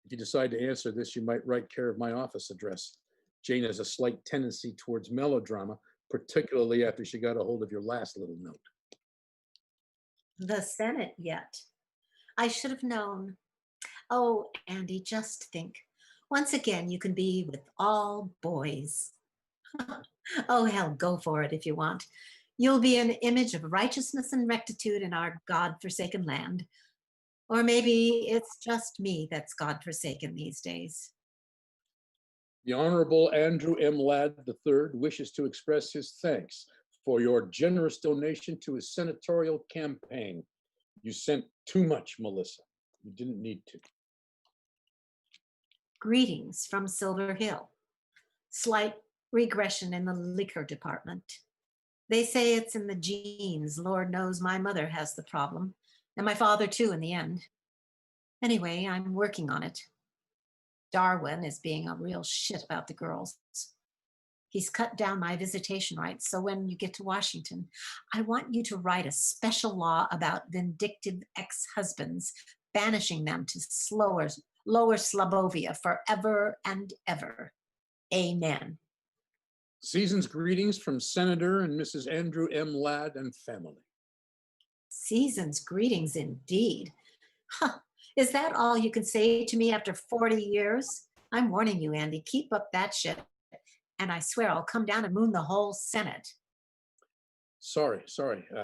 If you decide to answer this, you might write care of my office address. Jane has a slight tendency towards melodrama, particularly after she got a hold of your last little note. The Senate yet. I should have known. Oh, Andy, just think. Once again, you can be with all boys. Oh, hell, go for it if you want. You'll be an image of righteousness and rectitude in our God-forsaken land. Or maybe it's just me that's God-forsaken these days. The Honorable Andrew M. Ladd III wishes to express his thanks for your generous donation to his senatorial campaign. You sent too much, Melissa. You didn't need to. Greetings from Silver Hill. Slight regression in the liquor department. They say it's in the genes. Lord knows my mother has the problem, and my father too in the end. Anyway, I'm working on it. Darwin is being a real shit about the girls. He's cut down my visitation rights, so when you get to Washington, I want you to write a special law about vindictive ex-husbands, banishing them to lower Slobovia forever and ever. Amen. Season's greetings from Senator and Mrs. Andrew M. Ladd and family. Season's greetings indeed. Huh. Is that all you can say to me after 40 years? I'm warning you, Andy, keep up that shit. And I swear I'll come down and moon the whole Senate. Sorry.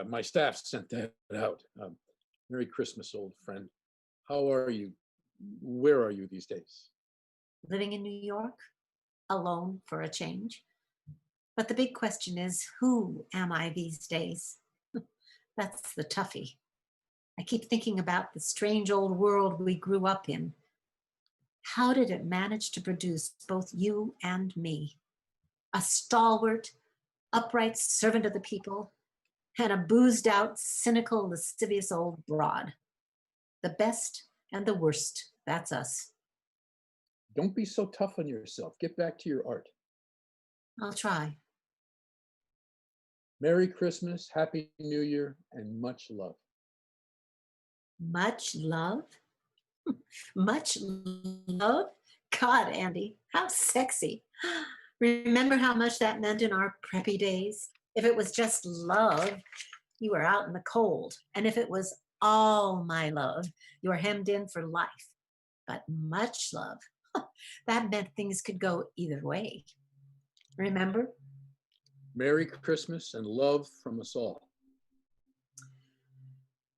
My staff sent that out. Merry Christmas, old friend. How are you? Where are you these days? Living in New York, alone for a change. But the big question is, who am I these days? That's the toughie. I keep thinking about the strange old world we grew up in. How did it manage to produce both you and me? A stalwart, upright servant of the people, and a boozed out, cynical, lascivious old broad. The best and the worst, that's us. Don't be so tough on yourself. Get back to your art. I'll try. Merry Christmas, Happy New Year, and much love. Much love? Much love? God, Andy, how sexy. Remember how much that meant in our preppy days? If it was just love, you were out in the cold. And if it was all my love, you were hemmed in for life. But much love, that meant things could go either way. Remember? Merry Christmas and love from us all.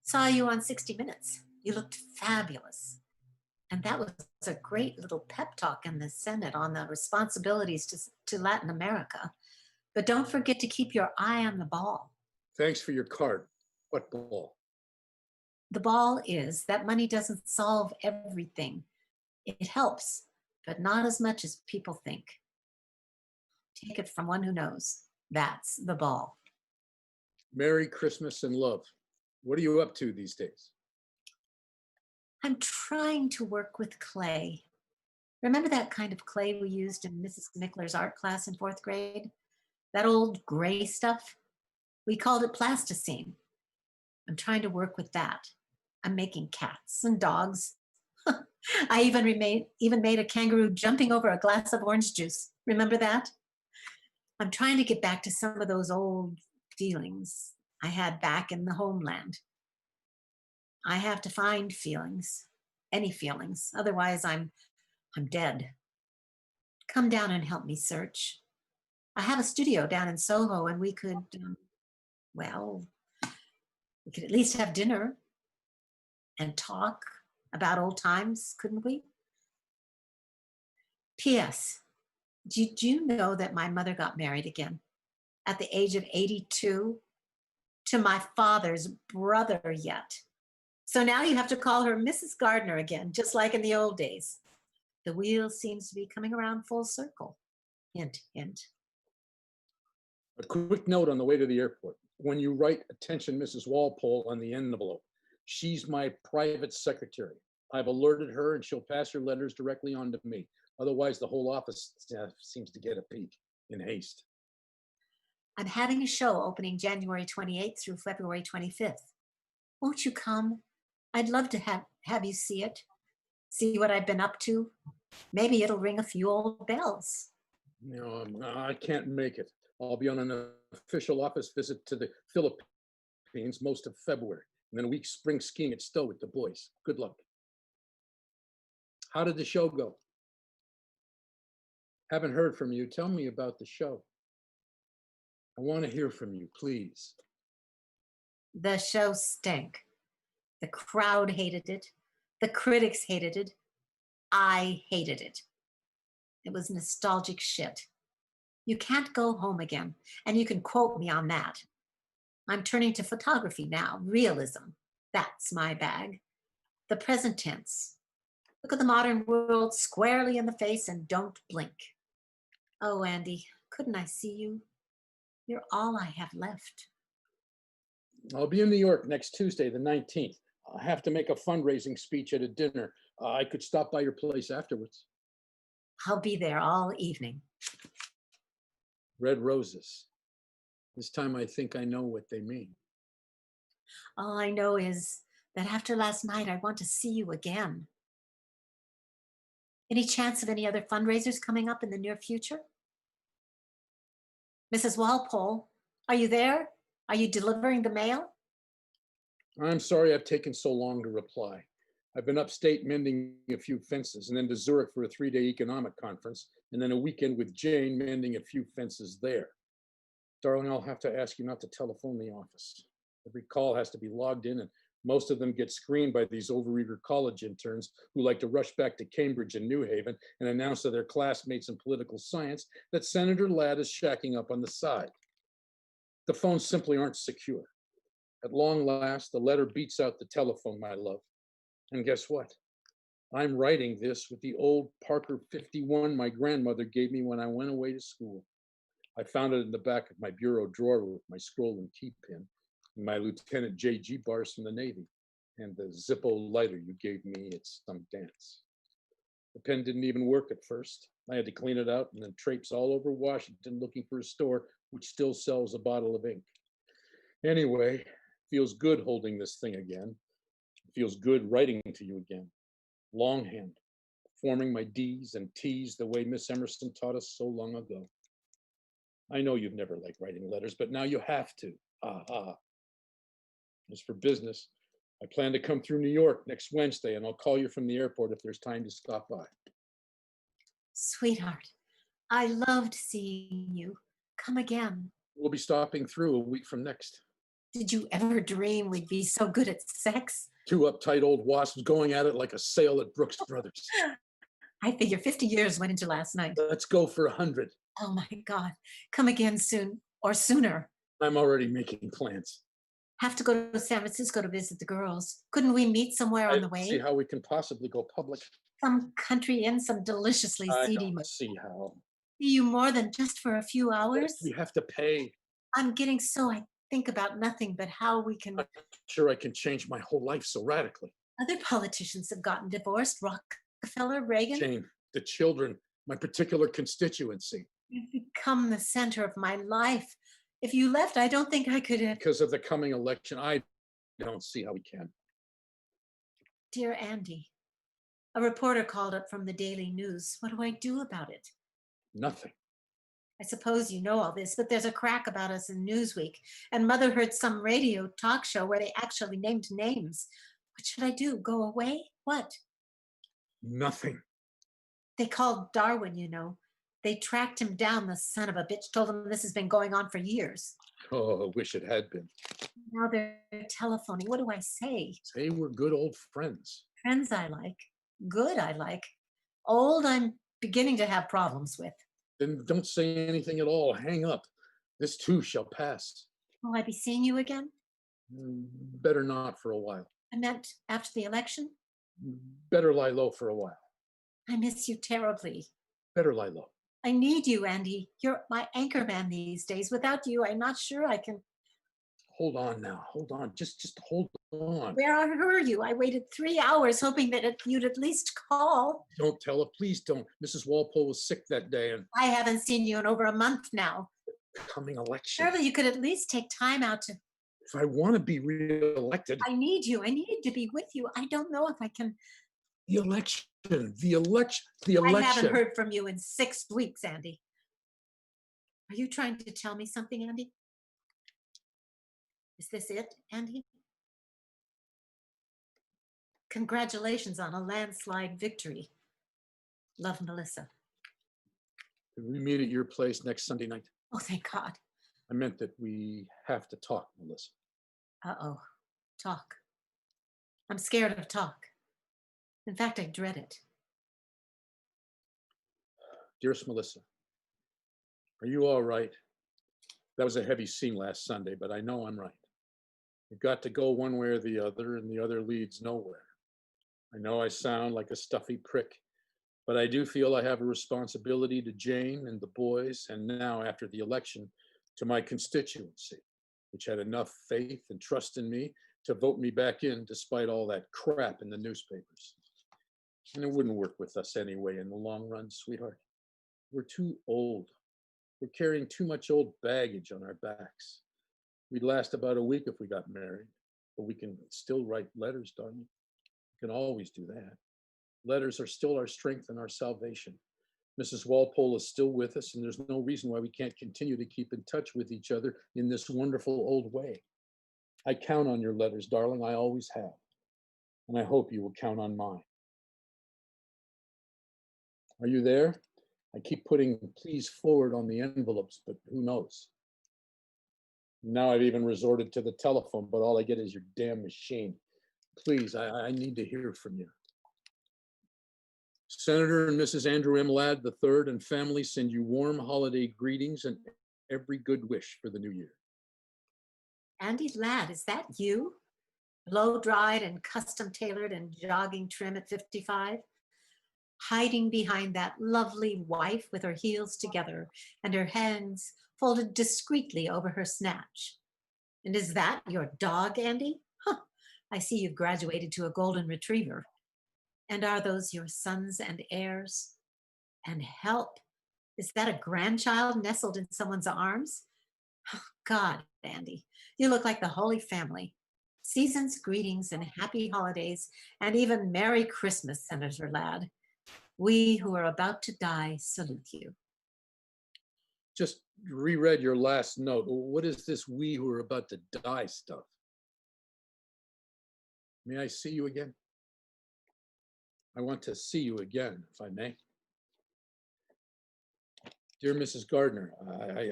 Saw you on 60 Minutes. You looked fabulous. And that was a great little pep talk in the Senate on the responsibilities to Latin America. But don't forget to keep your eye on the ball. Thanks for your card. What ball? The ball is that money doesn't solve everything. It helps, but not as much as people think. Take it from one who knows. That's the ball. Merry Christmas and love. What are you up to these days? I'm trying to work with clay. Remember that kind of clay we used in Mrs. Mickler's art class in fourth grade? That old gray stuff? We called it plasticine. I'm trying to work with that. I'm making cats and dogs. I even made a kangaroo jumping over a glass of orange juice. Remember that? I'm trying to get back to some of those old feelings I had back in the homeland. I have to find feelings, any feelings. Otherwise, I'm dead. Come down and help me search. I have a studio down in Soho, and well, we could at least have dinner and talk about old times, couldn't we? P.S. Did you know that my mother got married again at the age of 82 to my father's brother yet? So now you have to call her Mrs. Gardner again, just like in the old days. The wheel seems to be coming around full circle. Hint, hint. A quick note on the way to the airport. When you write "Attention, Mrs. Walpole" on the envelope, she's my private secretary. I've alerted her and she'll pass your letters directly on to me. Otherwise, the whole office staff seems to get a peek in haste. I'm having a show opening January 28th through February 25th. Won't you come? I'd love to have you see it, see what I've been up to. Maybe it'll ring a few old bells. No, I can't make it. I'll be on an official office visit to the Philippines most of February, and then a week spring skiing at Stowe with the boys. Good luck. How did the show go? Haven't heard from you. Tell me about the show. I want to hear from you, please. The show stank. The crowd hated it. The critics hated it. I hated it. It was nostalgic shit. You can't go home again, and you can quote me on that. I'm turning to photography now, realism. That's my bag. The present tense. Look at the modern world squarely in the face and don't blink. Oh, Andy, couldn't I see you? You're all I have left. I'll be in New York next Tuesday, the 19th. I'll have to make a fundraising speech at a dinner. I could stop by your place afterwards. I'll be there all evening. Red roses. This time I think I know what they mean. All I know is that after last night, I want to see you again. Any chance of any other fundraisers coming up in the near future? Mrs. Walpole, are you there? Are you delivering the mail? I'm sorry I've taken so long to reply. I've been upstate mending a few fences and then to Zurich for a 3-day economic conference, and then a weekend with Jane mending a few fences there. Darling, I'll have to ask you not to telephone the office. Every call has to be logged in, and most of them get screened by these overeager college interns who like to rush back to Cambridge and New Haven and announce to their classmates in political science that Senator Ladd is shacking up on the side. The phones simply aren't secure. At long last, the letter beats out the telephone, my love. And guess what? I'm writing this with the old Parker 51 my grandmother gave me when I went away to school. I found it in the back of my bureau drawer with my scroll and key pin, and my Lieutenant J.G. bars from the Navy, and the Zippo lighter you gave me at some dance. The pen didn't even work at first. I had to clean it out and then traipse all over Washington looking for a store which still sells a bottle of ink. Anyway, feels good holding this thing again. It feels good writing to you again. Longhand, forming my D's and T's the way Miss Emerson taught us so long ago. I know you've never liked writing letters, but now you have to. As for business, I plan to come through New York next Wednesday, and I'll call you from the airport if there's time to stop by. Sweetheart, I loved seeing you. Come again. We'll be stopping through a week from next. Did you ever dream we'd be so good at sex? Two uptight old wasps going at it like a sale at Brooks Brothers. I figure 50 years went into last night. Let's go for 100. Oh my God. Come again soon or sooner. I'm already making plans. Have to go to San Francisco to visit the girls. Couldn't we meet somewhere on the way? See how we can possibly go public. Some country inn, some deliciously seedy. I don't see how. See you more than just for a few hours? We have to pay. I'm getting so I think about nothing but how we can. I'm sure I can change my whole life so radically. Other politicians have gotten divorced. Rockefeller, Reagan. Jane, the children, my particular constituency. You've become the center of my life. If you left, I don't think I could have. Because of the coming election, I don't see how we can. Dear Andy, a reporter called up from the Daily News. What do I do about it? Nothing. I suppose you know all this, but there's a crack about us in Newsweek, and Mother heard some radio talk show where they actually named names. What should I do? Go away? What? Nothing. They called Darwin, you know. They tracked him down, the son of a bitch, told him this has been going on for years. Oh, I wish it had been. Now they're telephoning. What do I say? Say we're good old friends. Friends I like. Good I like. Old I'm beginning to have problems with. Then don't say anything at all. Hang up. This too shall pass. Will I be seeing you again? Better not for a while. I meant after the election. Better lie low for a while. I miss you terribly. Better lie low. I need you, Andy. You're my anchor man these days. Without you, I'm not sure I can. Hold on now. Hold on. Just hold on. Where were you? I waited 3 hours hoping that you'd at least call. Don't tell her. Please don't. Mrs. Walpole was sick that day, and I haven't seen you in over a month now. coming election. Surely you could at least take time out to. If I want to be reelected, I need you. I need to be with you. I don't know if I can. the election, the election. I haven't heard from you in 6 weeks, Andy. Are you trying to tell me something, Andy? Is this it, Andy? Congratulations on a landslide victory. Love, Melissa. Can we meet at your place next Sunday night? Oh, thank God. I meant that we have to talk, Melissa. Uh-oh. Talk. I'm scared of talk. In fact, I dread it. Dearest Melissa, are you all right? That was a heavy scene last Sunday, but I know I'm right. You've got to go one way or the other, and the other leads nowhere. I know I sound like a stuffy prick, but I do feel I have a responsibility to Jane and the boys, and now, after the election, to my constituency, which had enough faith and trust in me to vote me back in despite all that crap in the newspapers. And it wouldn't work with us anyway in the long run, sweetheart. We're too old. We're carrying too much old baggage on our backs. We'd last about a week if we got married, but we can still write letters, darling. We can always do that. Letters are still our strength and our salvation. Mrs. Walpole is still with us, and there's no reason why we can't continue to keep in touch with each other in this wonderful old way. I count on your letters, darling. I always have. And I hope you will count on mine. Are you there? I keep putting please forward on the envelopes, but who knows? Now I've even resorted to the telephone, but all I get is your damn machine. Please, I need to hear from you. Senator and Mrs. Andrew M. Ladd III and family send you warm holiday greetings and every good wish for the new year. Andy Ladd, is that you? Blow-dried and custom-tailored and jogging trim at 55? Hiding behind that lovely wife with her heels together and her hands folded discreetly over her snatch. And is that your dog, Andy? Huh, I see you've graduated to a golden retriever. And are those your sons and heirs? And help, is that a grandchild nestled in someone's arms? Oh, God, Andy, you look like the Holy Family. Season's greetings and happy holidays, and even Merry Christmas, Senator Ladd. We who are about to die salute you. Just reread your last note. What is this we who are about to die stuff? May I see you again? I want to see you again, if I may. Dear Mrs. Gardner,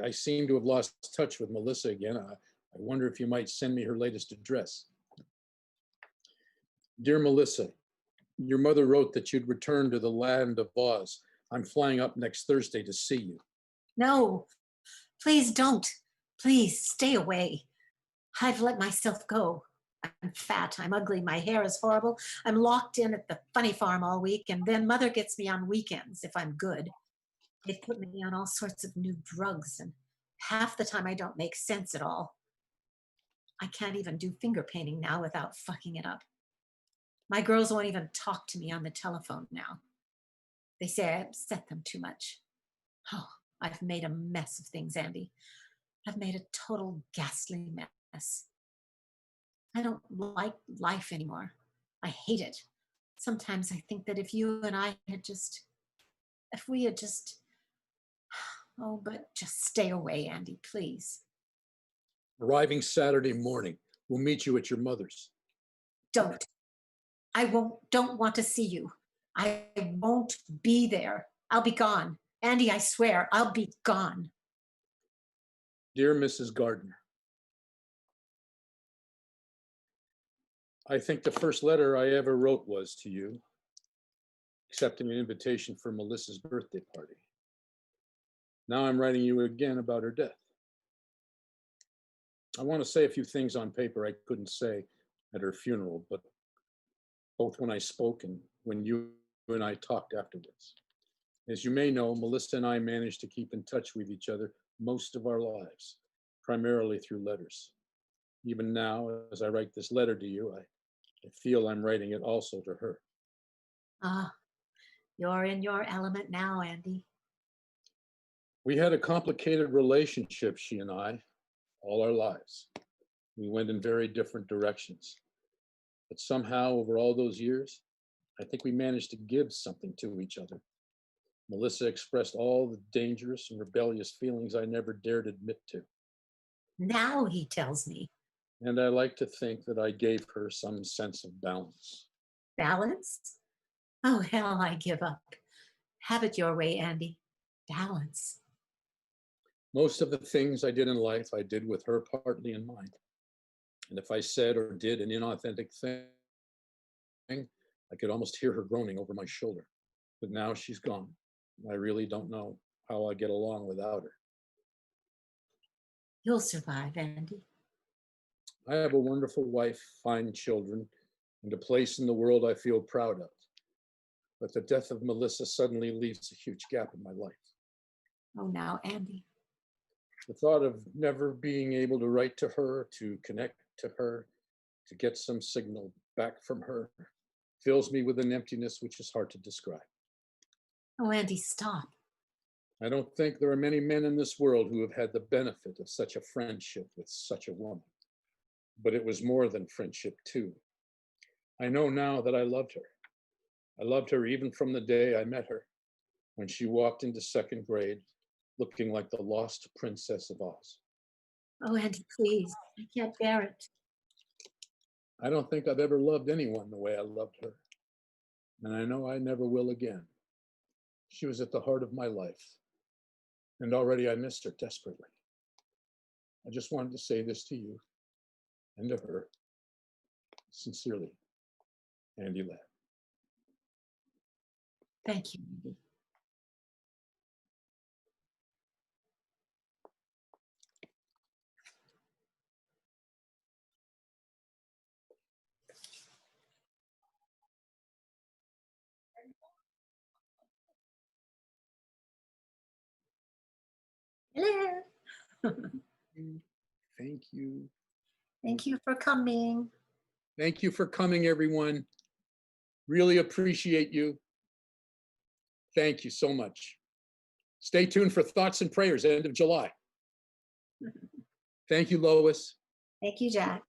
I seem to have lost touch with Melissa again. I wonder if you might send me her latest address. Dear Melissa, your mother wrote that you'd return to the land of Oz. I'm flying up next Thursday to see you. No, please don't. Please stay away. I've let myself go. I'm fat, I'm ugly, my hair is horrible. I'm locked in at the funny farm all week, and then Mother gets me on weekends if I'm good. They've put me on all sorts of new drugs, and half the time I don't make sense at all. I can't even do finger painting now without fucking it up. My girls won't even talk to me on the telephone now. They say I upset them too much. Oh, I've made a mess of things, Andy. I've made a total ghastly mess. I don't like life anymore. I hate it. Sometimes I think that if you and I had just, if we had just, oh, but just stay away, Andy, please. Arriving Saturday morning. We'll meet you at your mother's. Don't. Don't want to see you. I won't be there. I'll be gone. Andy, I swear, I'll be gone. Dear Mrs. Gardner, I think the first letter I ever wrote was to you, accepting an invitation for Melissa's birthday party. Now I'm writing you again about her death. I want to say a few things on paper I couldn't say at her funeral, but both when I spoke and when you and I talked afterwards. As you may know, Melissa and I managed to keep in touch with each other most of our lives, primarily through letters. Even now, as I write this letter to you, I feel I'm writing it also to her. Ah, you're in your element now, Andy. We had a complicated relationship, she and I, all our lives. We went in very different directions. But somehow, over all those years, I think we managed to give something to each other. Melissa expressed all the dangerous and rebellious feelings I never dared admit to. Now he tells me. And I like to think that I gave her some sense of balance. Balance? Oh, hell, I give up. Have it your way, Andy. Balance. Most of the things I did in life, I did with her partly in mind. And if I said or did an inauthentic thing, I could almost hear her groaning over my shoulder. But now she's gone. I really don't know how I get along without her. You'll survive, Andy. I have a wonderful wife, fine children, and a place in the world I feel proud of. But the death of Melissa suddenly leaves a huge gap in my life. Oh, now, Andy. The thought of never being able to write to her, to connect to her, to get some signal back from her, fills me with an emptiness which is hard to describe. Oh, Andy, stop. I don't think there are many men in this world who have had the benefit of such a friendship with such a woman. But it was more than friendship, too. I know now that I loved her. I loved her even from the day I met her, when she walked into second grade, looking like the lost princess of Oz. Oh, Andy, please. I can't bear it. I don't think I've ever loved anyone the way I loved her. And I know I never will again. She was at the heart of my life. And already I missed her desperately. I just wanted to say this to you and to her. Sincerely, Andy Ladd. Thank you, Andy. Hello. Thank you. Thank you for coming. Thank you for coming, everyone. Really appreciate you. Thank you so much. Stay tuned for Thoughts and Prayers, end of July. Thank you, Lois. Thank you, Jack.